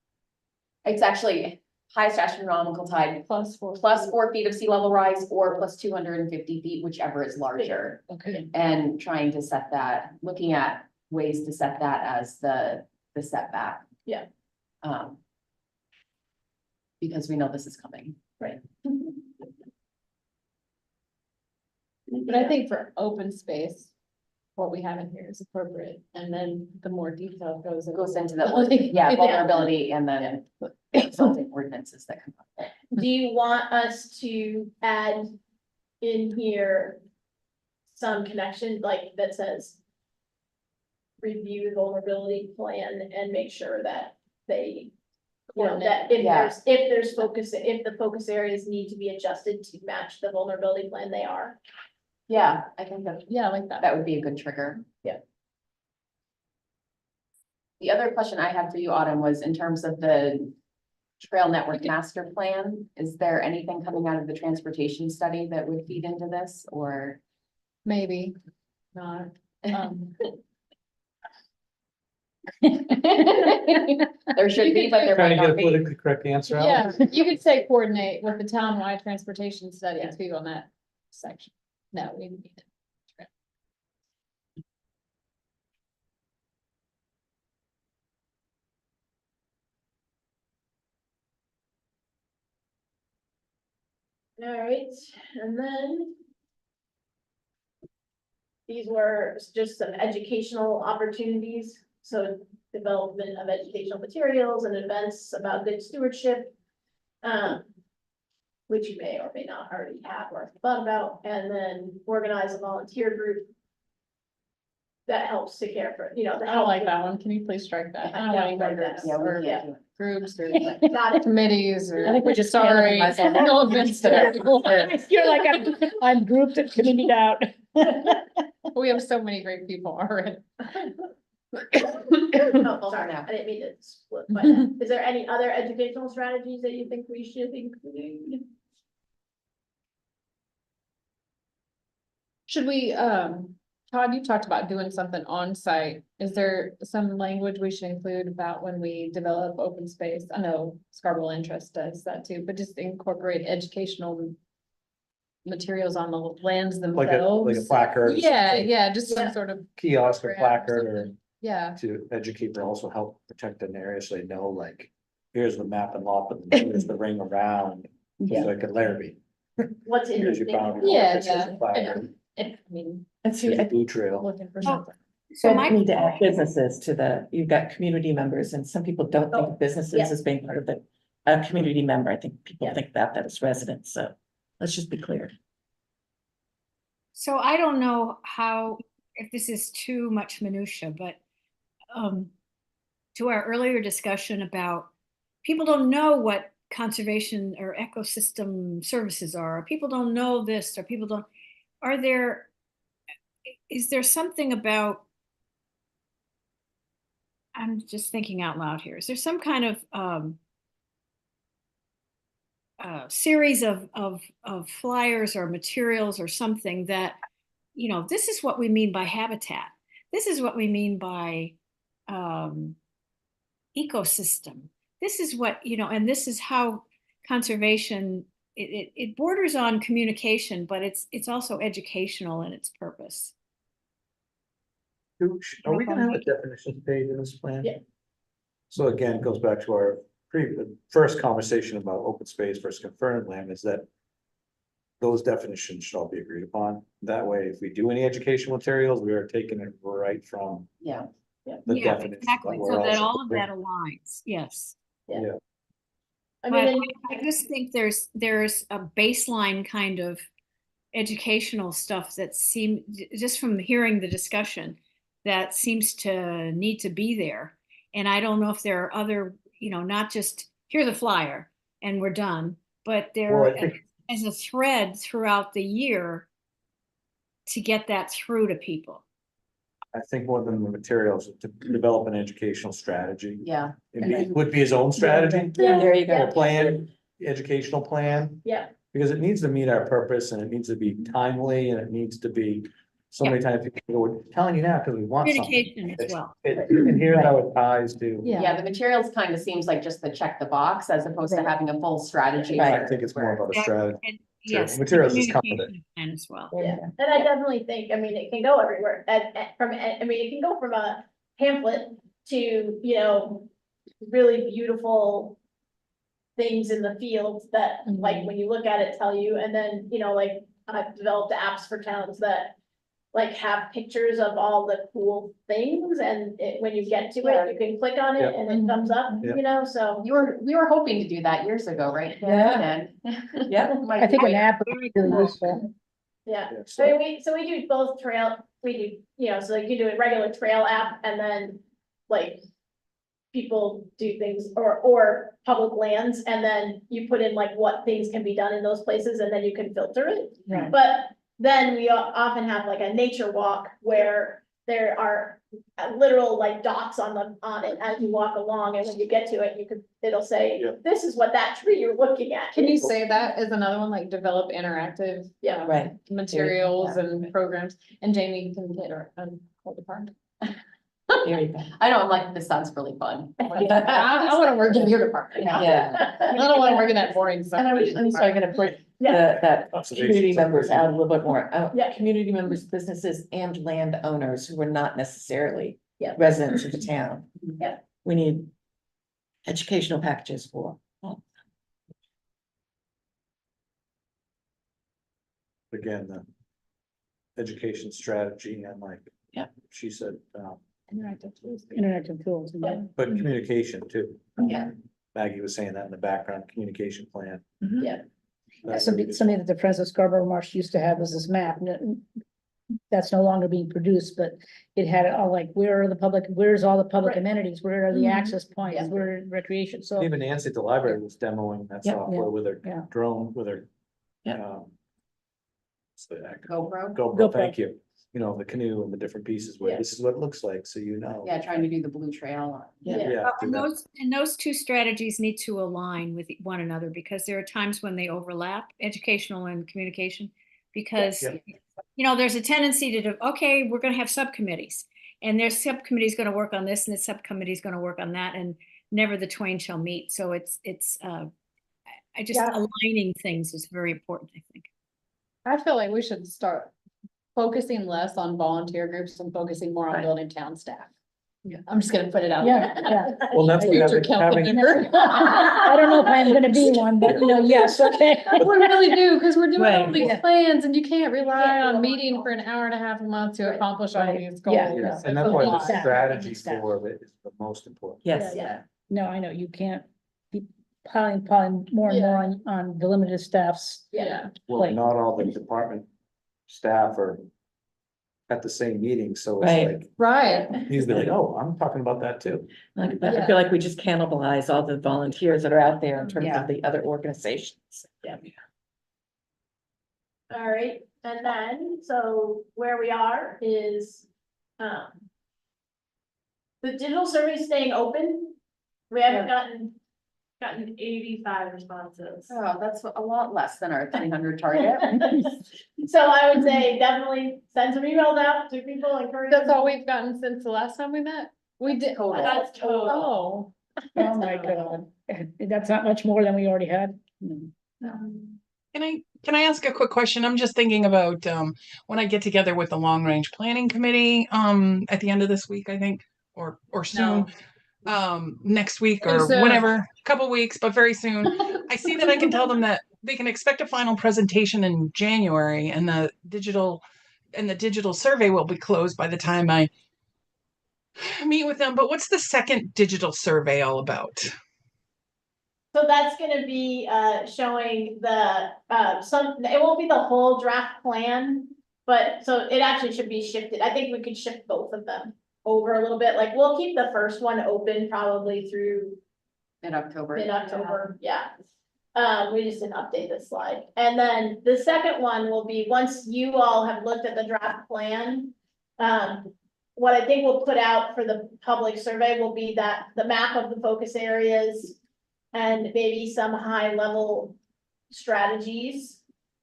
it's actually highest astronomical tide Plus 4. plus 4 feet of sea level rise, or plus 250 feet, whichever is larger. Okay. And trying to set that, looking at ways to set that as the setback. Yeah. Because we know this is coming. But I think for open space, what we have in here is appropriate, and then the more detail goes. Goes into the, yeah, vulnerability and then resulting ordinances that come up. Do you want us to add in here some connection, like that says review the vulnerability plan and make sure that they, that if Yeah. there's focus, if the focus areas need to be adjusted to match the vulnerability plan, they are. Yeah, I think Yeah, I like that. that would be a good trigger. Yeah. The other question I had for you, Autumn, was in terms of the trail network master plan, is there anything coming out of the transportation study that would feed into this, or? Maybe not. There should be, but there Trying might to get not a be. politically correct answer out. Yeah, you could say coordinate with the townwide transportation study too on that section. No, we need it. All right, and then these were just some educational opportunities, so development of educational materials and events about good stewardship. Which you may or may not already have or thought about, and then organize a volunteer group that helps to care for, that I don't helps like with- that one. Can you please strike that? I don't Yeah, want any more like that. groups Yeah, we or can't do it. groups or Got it. committees or. I think we're just Sorry, myself. no offense to everyone. You're like, I'm grouped and committed out. We have so many great people already. Oh, sorry, I didn't mean to split, but is there any other educational strategies that you think we should include? Should we, Todd, you talked about doing something on site. Is there some language we should include about when we develop open space? I know Scarborough Land Trust does that too, but just incorporate educational materials on the lands Like a themselves. placard. or Yeah, something. yeah, just some Yeah. sort of, Kiosk or placard or. Yeah, to educate, but also help protect an area so they know, like, here's the map and lot, but here's the ring around, Yeah. so it can layer be. What's Here's your interesting. boundary. Yeah, This is yeah. the fire, I mean, And see, here's the I blue trail. looking for Oh, something. So so my, I need to add businesses to the, you've got community members, and some people don't think of businesses yeah. as being part of the, a community member. I think people Yeah. think that is residents, so let's just be clear. so I don't know how, if this is too much minutia, but to our earlier discussion about people don't know what conservation or ecosystem services are, or people don't know this, or people don't, is there something about, I'm just thinking out loud here, is there some kind of series of flyers or materials or something that, this is what we mean by habitat. This is what we mean by ecosystem. This is what, and this is how conservation, it borders on communication, but it's also educational in its purpose. Are we gonna have a definitions page in this plan? Yeah. So again, it goes back to our first conversation about open space versus confirmed land, is that those definitions should all be agreed upon. That way, if we do any educational materials, we are taking it right from Yeah. the Yeah, definition. exactly. So that all of that aligns, yes. I mean, But and I just think there's a baseline kind of educational stuff that just from hearing the discussion, that seems to need to be there. And I don't know if there are other, not just here's a flyer and we're done, but Well, I think- as a thread throughout the year to get that through to people. I think more than the materials, to develop an educational strategy. Yeah. Would be his own strategy, There you or go. plan, educational plan. Yeah. Because it needs to meet our purpose, and it needs to be timely, and it needs to be, so many times people go, we're telling you now because we want something. Communication as well. And here's how it ties to. Yeah, the materials kind of seems like just the check the box as opposed to Right. having a full strategy. Right. I think it's more about a strategy. And Sure. yes, the Materials is competent. communication plan as well. Yeah, and I definitely think, I mean, it can go everywhere, it can go from a pamphlet to, really beautiful things in the fields that, like, when you look at it, tell you, and then, like, I've developed apps for towns that like have pictures of all the cool things, and when you get to it, you can click on it Yeah. and it comes up, Yeah. so. We were hoping to do that years ago, right? Yeah. And- Yeah. I think an app Very is really cool. useful. Yeah, Yeah, so we do both trail, we do, so like you do a regular trail app and then like. People do things or public lands, and then you put in like what things can be done in those places, and then you can filter it. Right. But then we often have like a nature walk where there are literal like dots on it as you walk along, and when you get to it, it'll say, Yeah. this is what that tree you're looking at. Can you say that as another one, like develop interactive? Yeah. Right. Materials and programs, and Jamie can get her whole department. There you go. I know, I'm like, this sounds really fun. I wanna work in your department. Yeah. I don't wanna work in that boring stuff. And I'm sorry, gonna bring Yeah. that Observation. community members out a little bit more. Yeah. Community members, businesses and landowners who are not necessarily Yeah. residents of the town. Yeah. We need educational packages for. Again, the education strategy and like. Yeah. She said, Interactive tools. Yeah. but communication too. Yeah. Maggie was saying that in the background, communication plan. Yeah. That's Something that the Friends of Scarborough Marsh used to have was this map, that's no longer being produced, but it had it all like, where's all the public Right. amenities, where are the Mhm. access points, Yeah. where are recreation, so. Even Nancy at the library was demoing that Yeah. software with her Yeah. drone, with her. Yeah. what's the acronym? GoPro, GoPro, thank you. The canoe and the different pieces where Yeah. this is what it looks like, so you know. yeah, trying to do the blue trail. Yeah. Yeah. do And that. those two strategies need to align with one another, because there are times when they overlap, educational and communication. Because, Yeah. there's a tendency to, okay, we're gonna have subcommittees. And their subcommittee's gonna work on this and the subcommittee's gonna work on that, and never the twain shall meet. So I just Yeah. aligning things is very important, I think. I feel like we should start focusing less on volunteer groups and focusing more on Right. building town staff. I'm just gonna put it out. Yeah, there. yeah. Well, that's what Future council having, member. I don't know if I'm gonna be one, but yes, okay. We really do, because we're doing all Right. these Yeah. plans and you can't rely Can't on do it. meeting for an hour and a half a month to accomplish all Right. these Yeah. goals. yeah, It's and that's a why the lot. strategy Staff. for it is the most important. Yes. Yeah. No, I know, you can't keep piling more and more on the limited staffs. Yeah. Well, Like- not all the department staff are at the same meeting, so it's Right. like, Right. he's like, oh, I'm talking about that too. Like, I feel like we just cannibalize all the volunteers that are out there in terms Yeah. of the other organizations. Yeah. All right, and then, so where we are is, the digital survey is staying open. We haven't gotten, Gotten 85 responses. Oh, that's a lot less than our 300 target. so I would say definitely send some emails out to people, encourage. That's them. all we've gotten since the last time we met? We did. Total. That's total. Oh. Oh, my God. That's not much more than we already had. Can I ask a quick question? I'm just thinking about when I get together with the long range planning committee at the end of this week, I think, or soon. Next week Very or soon. whenever, couple weeks, but very soon. I see that I can tell them that they can expect a final presentation in January and the digital survey will be closed by the time I meet with them. But what's the second digital survey all about? So that's gonna be, showing the, it won't be the whole draft plan, but, so it actually should be shifted. I think we could shift both of them over a little bit, like, we'll keep the first one open probably through Mid-October. mid-October, yeah. We just didn't update this slide. And then the second one will be, once you all have looked at the draft plan, what I think we'll put out for the public survey will be that the map of the focus areas and maybe some high level strategies.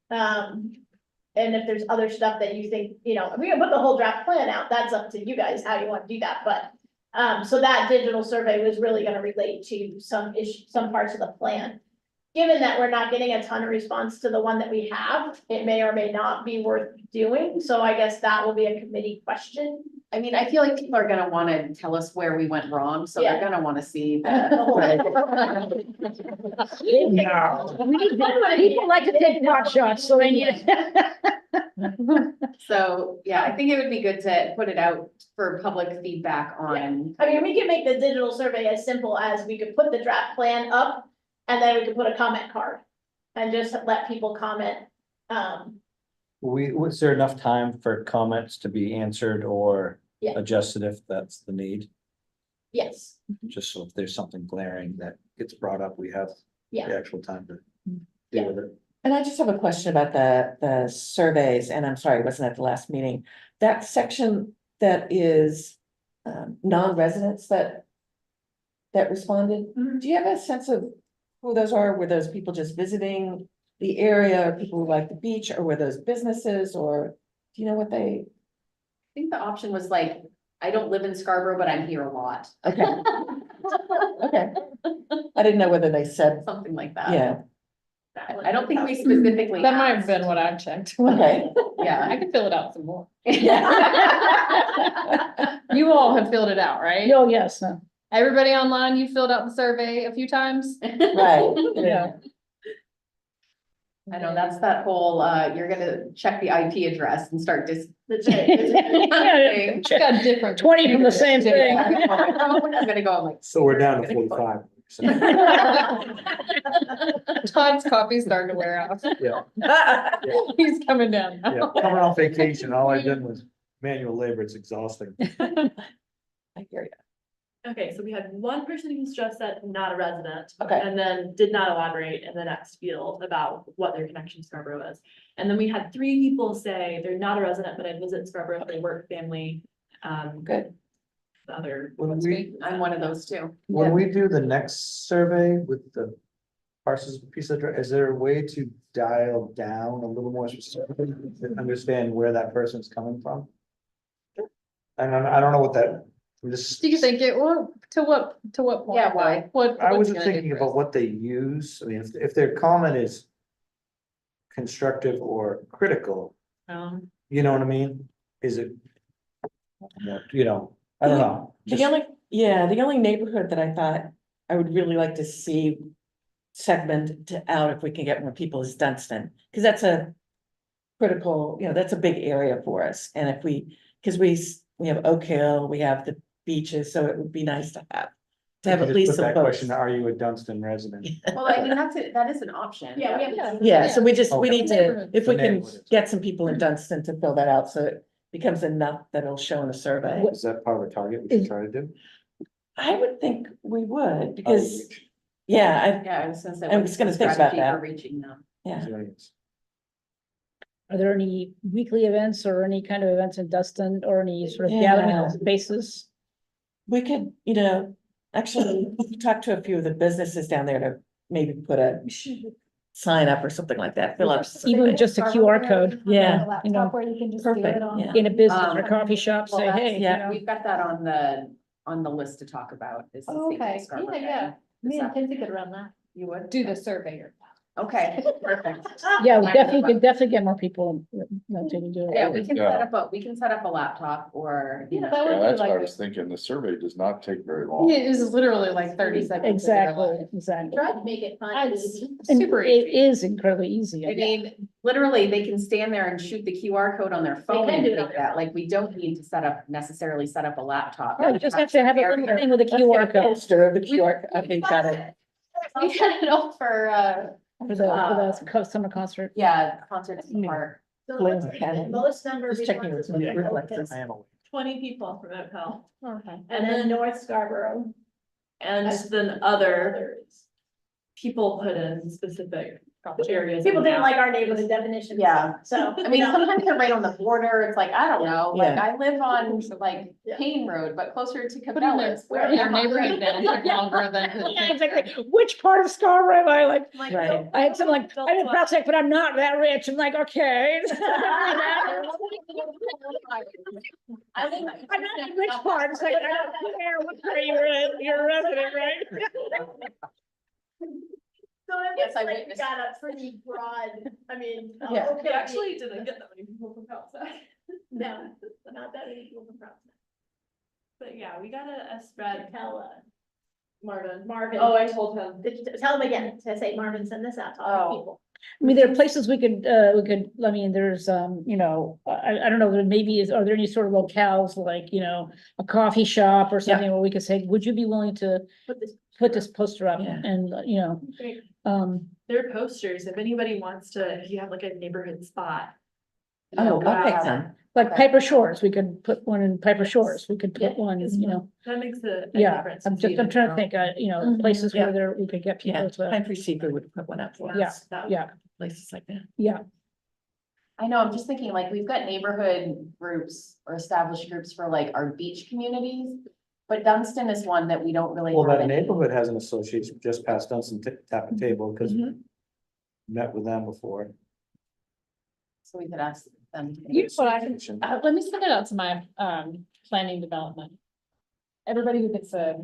And if there's other stuff that you think, we can put the whole draft plan out, that's up to you guys, how you want to do that, but. So that digital survey was really gonna relate to some parts of the plan. Given that we're not getting a ton of response to the one that we have, it may or may not be worth doing, so I guess that will be a committee question. I mean, I feel like people are gonna wanna tell us where we went wrong, so they're Yeah. gonna wanna see The that. whole- We need, people like to take pot shots, so they need it. So, yeah, I think it would be good to put it out for public feedback on. I mean, we can make the digital survey as simple as we could put the draft plan up, and then we could put a comment card. And just let people comment, Was there enough time for comments to be answered or Yeah. adjusted if that's the need? yes, Just so if there's something glaring that gets brought up, we have yeah. the actual time to Yeah. deal with it. And I just have a question about the surveys, and I'm sorry, it wasn't at the last meeting. That section that is non-residents that responded, Mhm. do you have a sense of who those are? Were those people just visiting the area, or people who like the beach, or were those businesses, or do you know what they? I think the option was like, I don't live in Scarborough, but I'm here a lot, Okay. Okay. I didn't know whether they said, something like that. yeah, I don't think we specifically. That might have asked. been what I checked. okay. Yeah. I can fill it out some more. Yeah. You all have filled it out, right? Oh, yes, Everybody online, you filled out the survey a few times? Right, yeah. I know, that's that whole, you're gonna check the IP address and start That's right. It's got different. 20 from the same thing. I'm gonna go, I'm like. So we're down to 45. Todd's coffee's starting to wear off. Yeah, He's coming down. yeah, coming off vacation, all I did was manual labor, it's exhausting. I hear you. Okay, so we had one person who's just said not a resident. Okay. And then did not elaborate in the next field about what their connection to Scarborough is. And then we had 3 people say they're not a resident, but I visit Scarborough, they work, family, Good. the other. When we, I'm one of those too. when we do the next survey with the parcels piece of, is there a way to dial down a little more specific to understand where that person's coming from? And I don't know what that, I'm just. Do you think it, well, to what point? Yeah, why? What? I what's wasn't gonna do thinking for about us? what they use. I mean, if their comment is constructive or critical, you know what I mean? Is it, you know, I don't know. The only neighborhood that I thought I would really like to see segment out if we can get more people is Dunstan, because that's a critical, that's a big area for us, and if because we have Oak Hill, we have the beaches, so it would be nice to have You at just least put some that folks. question, are you a Dunstan resident? Well, I mean, that is an option. Yeah, we have. Yeah, so we Okay. need to, if The we can neighborhood. get some people in Dunstan to fill that out, so it becomes enough that it'll show in the survey. Is that part of a target we should try to do? I would think we would, Outreach. because, yeah, Yeah, I was gonna say. I was what's gonna the think about strategy for that. Reaching them. yeah. Are there any weekly events or any kind of events in Dustin or any sort of Yeah. gathering spaces? We could, actually talk to a few of the businesses down there to maybe put a sign up or something like that, fill up. Even with just a QR code. Yeah, you know, Where you can just do perfect, it on. yeah. In a business or Um, coffee shop, Well, say, that's- hey, yeah. We've got that on the list to talk about. Is the Oh, St. okay. Paul Scarborough Yeah, Day. yeah. Me and Kinsey could run that. You would? Do the surveyor. Okay, perfect. yeah, we definitely get more people, to do it. Yeah, we can Yeah. set up a laptop or, Yeah, that Yeah, would be that's what I like, was thinking. The survey does not take very long. It is literally like 30 seconds. Exactly, exactly. try to make it fun. and easy. And Super it easy. is incredibly easy. I mean, literally, they can stand there and shoot the QR code on their phone can and do it on take their that. Like, we don't need to necessarily set up a laptop. Oh, you just have to have a little thing with a Let's get QR a code poster of the QR, okay, got it. We got it all for, for the summer concert. Yeah, concerts Mm. part. so Blue let's- Cannon. lowest number. Just checking responses with was my like reflexes. Oak 20 people from Oak Hill. Hill. Okay. And then North Scarborough. And then other people put in specific areas. People of the didn't map. like our neighborhood definition. Yeah. So. I mean, sometimes they're right on the border. It's like, I don't know, like, Yeah. I live on like Yeah. Payne Road, but closer to Put in their, Cabela's. Where their neighborhood then took longer than. Yeah, exactly. Which part of Scarborough am I like? Like, Right. I had some like, I'm in Prospect, but I'm not that rich. I'm like, okay. I live- I'm not in rich part. It's like, I don't care what part you're in. You're a resident, right? So it Yes, looks I like we witnessed got a pretty broad, I mean. Yeah. We actually didn't get that many people from outside. No, not that many people from Prospect. But yeah, we got a spread. Tell, Marvin. Marvin. Oh, I told him. Tell him again, to say Marvin, send this out to all the Oh. people. I mean, there are places we could, I mean, there's, I don't know, there maybe are there any sort of locales like, a coffee shop or something where we could say, would you be willing to Put this. put this poster up Yeah. and, Great. There are posters, if anybody wants to, if you have like a neighborhood spot. Oh, Wow. I'll take some. like Okay. Piper Shores, we could put one in Piper Shores, we could Yeah, put one, That makes a yeah, difference. I'm trying to think, Mhm. places Yeah. where there, we could get Yeah, people to, Pine Tree Seafood would put one up for us. Yeah. That- yeah, Places like that. yeah. I know, I'm just thinking, like, we've got neighborhood groups or established groups for like our beach communities. But Dunstan is one that we don't really. Well, have that any- neighborhood has an association just past Dunstan Tap and Table, because Mhm. met with them before. So we could ask them. You know what I can, let me send it out to my, planning development. Everybody who gets a.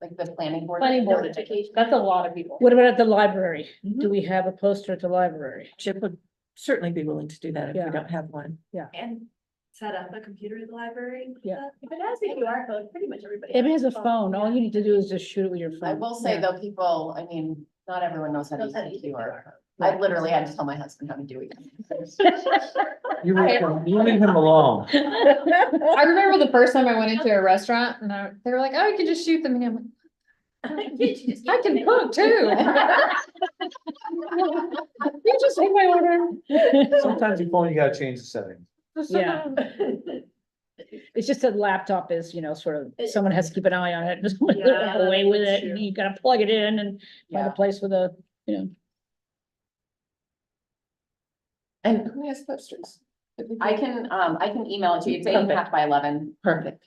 Like the planning board. Planning board, Notification. that's a lot of people. What about at the library? Mhm. Do we have a poster at the library? Chip would certainly be willing to do that if Yeah. we don't have one. And set up a computer in the library. Yeah. If it has a QR code, pretty much everybody. If it has a phone, all you need to do is just shoot it with your phone. I will say Yeah. though, people, I mean, not everyone knows how to Knows how to use use a the QR. QR. I literally had to tell my husband how to do it. You leave him alone. I remember the first time I went into a restaurant and they were like, oh, you can just shoot them. And I'm like, I can cook too. You just take my order. Sometimes your phone, you gotta change the settings. Yeah. It's just that laptop is, sort of, someone has to keep an eye on it, just Yeah, away with that's it, and true. you gotta plug it in and find a Yeah. place with a, And who has posters? I can email it to you. It's 8.5 by 11. Perfect.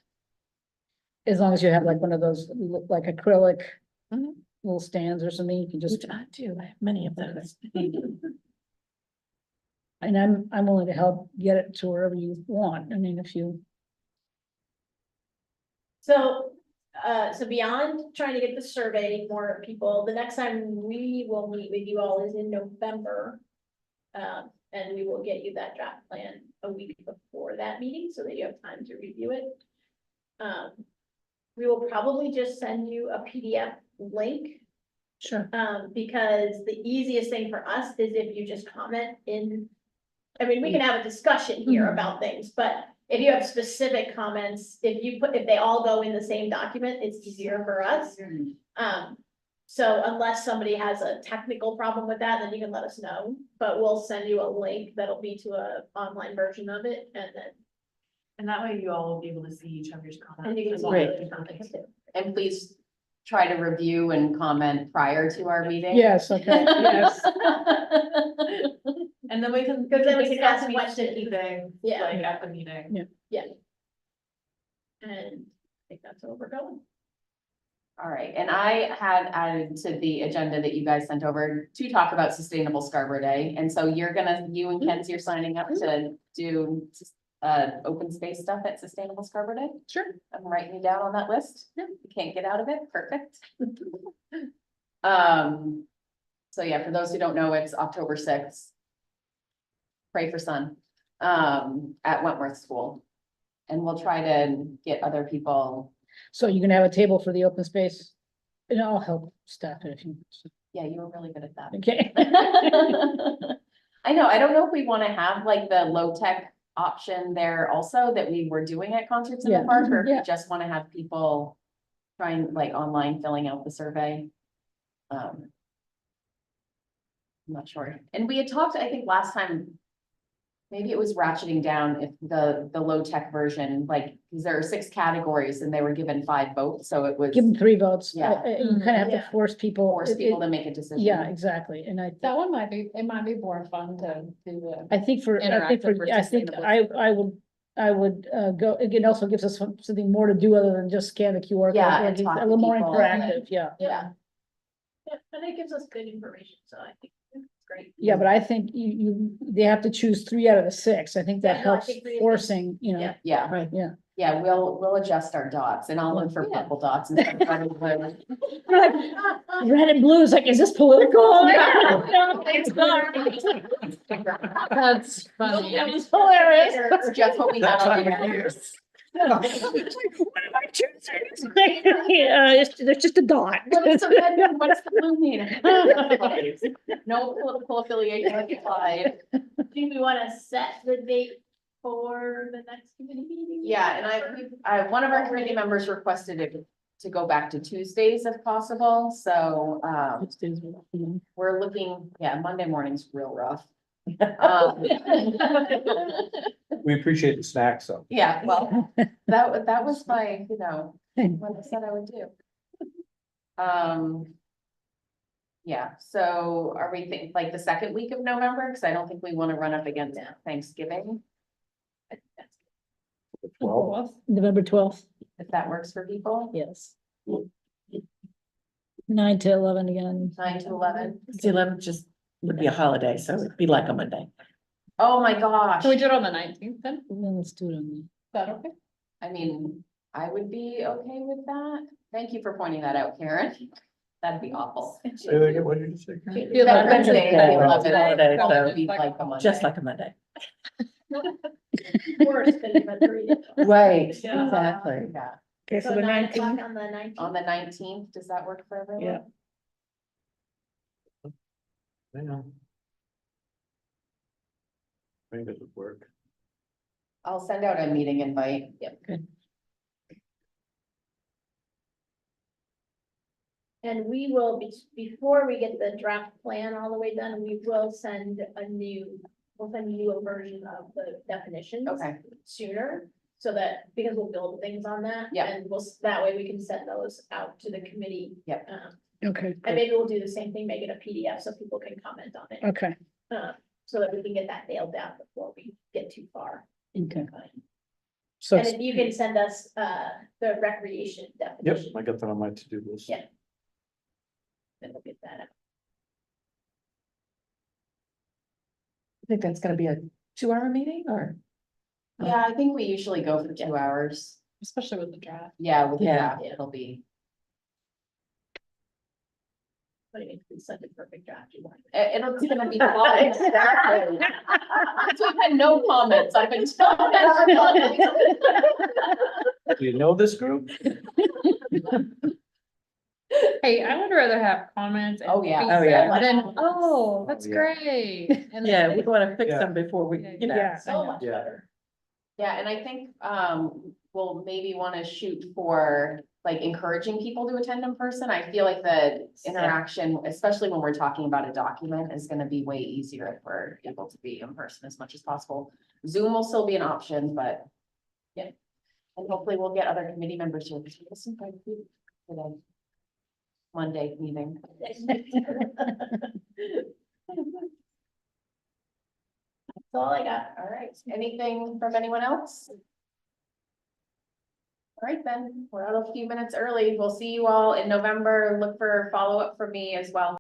as long as you have like one of those, like acrylic Mhm. little stands or something, you can just, Which I do, I have many of those. and I'm willing to help get it to wherever you want. I mean, if you, So, so beyond trying to get the survey more people, the next time we will meet with you all is in November. And we will get you that draft plan a week before that meeting so that you have time to review it. We will probably just send you a PDF link. Sure. Because the easiest thing for us is if you just comment in. I mean, we can have a discussion here about things, but if you have specific comments, if they all go in the same document, it's easier for us. So unless somebody has a technical problem with that, then you can let us know, but we'll send you a link that'll be to a online version of it, and then. And that way you all will be able to see each other's comments. And you can as see well. Great. the comments too. And please try to review and comment prior to our meeting. Yes, okay, yes. And then we can. Because then we can discuss ask each questions. sticky thing, Yeah. like at the meeting. And I think that's where we're going. All right, and I had added to the agenda that you guys sent over to talk about Sustainable Scarborough Day. And so you and Kenzie are signing up to do open space stuff at Sustainable Scarborough Day? Sure. I'm writing you down on that list. Yeah. You can't get out of it, perfect. So yeah, for those who don't know, it's October 6th. Pray for sun, at Wentworth School. And we'll try to get other people. So you can have a table for the open space, and I'll help staff it if you. Yeah, you were really good at that. Okay. I know, I don't know if we wanna have like the low tech option there also that we were doing at Concerts in the Yeah, Park, or if we yeah. just wanna have people trying like online filling out the survey. I'm not sure. And we had talked, I think last time, maybe it was ratcheting down if the low tech version, like, because there are 6 categories and they were given 5 votes, so it was Give them 3 votes. Yeah. You kind of have to Yeah. force people. force people to make a decision. Yeah, exactly, and That one might be, it might be more fun to do. I think for, Interactive for sustainable I would go, again, also gives us something more to do other than just scan the QR code. Yeah, or and it's talk a to little more people. interactive, yeah. Yeah. Yeah, and it gives us good information, so I think it's great. Yeah, but I think they have to choose 3 out of the 6. I think that Yeah, no, I helps think 3 is good. forcing, Yeah. Yeah. Right, yeah. Yeah, we'll adjust our dots and I'll look for Yeah. purple dots instead of red and blue. Red and blue is like, is this political? No, it's not. That's funny. It's hilarious. It's just what we had on the years. What am I choosing? There's just a dot. What is the red and what does the blue mean? No political affiliation applied. Do we wanna set the date for the next committee meeting? Yeah, and I, one of our committee members requested it to go back to Tuesdays if possible, so, we're looking, yeah, Monday morning's real rough. We appreciate the snacks, though. Yeah, well, that was my, what I said I would do. Yeah, so are we think like the second week of November? Cause I don't think we want to run up against Thanksgiving, Well, November 12th, if that works for people, yes. 9 to 11 again. 9 to 11. The 11th just would be a holiday, so it'd be like a Monday. Oh my gosh. Can we do it on the 19th then? Is Then let's do it on that okay? I mean, I would be okay with that. Thank you for pointing that out, Karen. That'd be awful. say that again, what did you say? Feel like Veterans Day, Day, the 11th, holiday, that so would be like a Monday. Just like a Monday. Or spending about 3 days. Right, Yeah. exactly. Yeah, Okay, So so the 9 19th. o'clock on the 19th. on the 19th, does that work for everyone? Yeah. Hang on. I think it would work. I'll send out a meeting invite. Yep. And we will be, before we get the draft plan all the way done, we will send we'll send you a version of the definitions. Okay. Sooner, so that, because we'll build things on that. Yeah. And that way we can send those out to the committee. Yep. Okay, And maybe we'll do the same thing, make it a PDF so people can comment on it, okay, so that we can get that nailed down before we get too far. okay. So, And if you can send us, the recreation Yep, definition. I got that on my to-do list. Yeah. Then we'll get that out. I think that's gonna be a 2-hour meeting or? Yeah, I think we usually go for 2 hours. Especially with the draft. Yeah, with the Yeah. draft, it'll be. But it's such a perfect draft. You want. It's gonna be fine. Exactly. So I've had no comments, I've been telling everyone. Do you know this group? Hey, I would rather have comments. and Oh, yeah. feedback Oh, yeah. Than, oh, that's Yeah. great. And Yeah, then- we wanna fix Yeah. them before we, you know. Yeah. So much Yeah. better. Yeah, and I think, we'll maybe wanna shoot for, like, encouraging people to attend in person. I feel like the interaction, especially when we're talking about a document, is gonna be way easier if we're able to be in person as much as possible. Zoom will still be an option, but, yeah. And hopefully we'll get other committee members here. Because we have some quite a few for the Monday meeting. That's all I got. All right, anything from anyone else? All right, then, we're out a few minutes early. We'll see you all in November. Look for follow-up from me as well.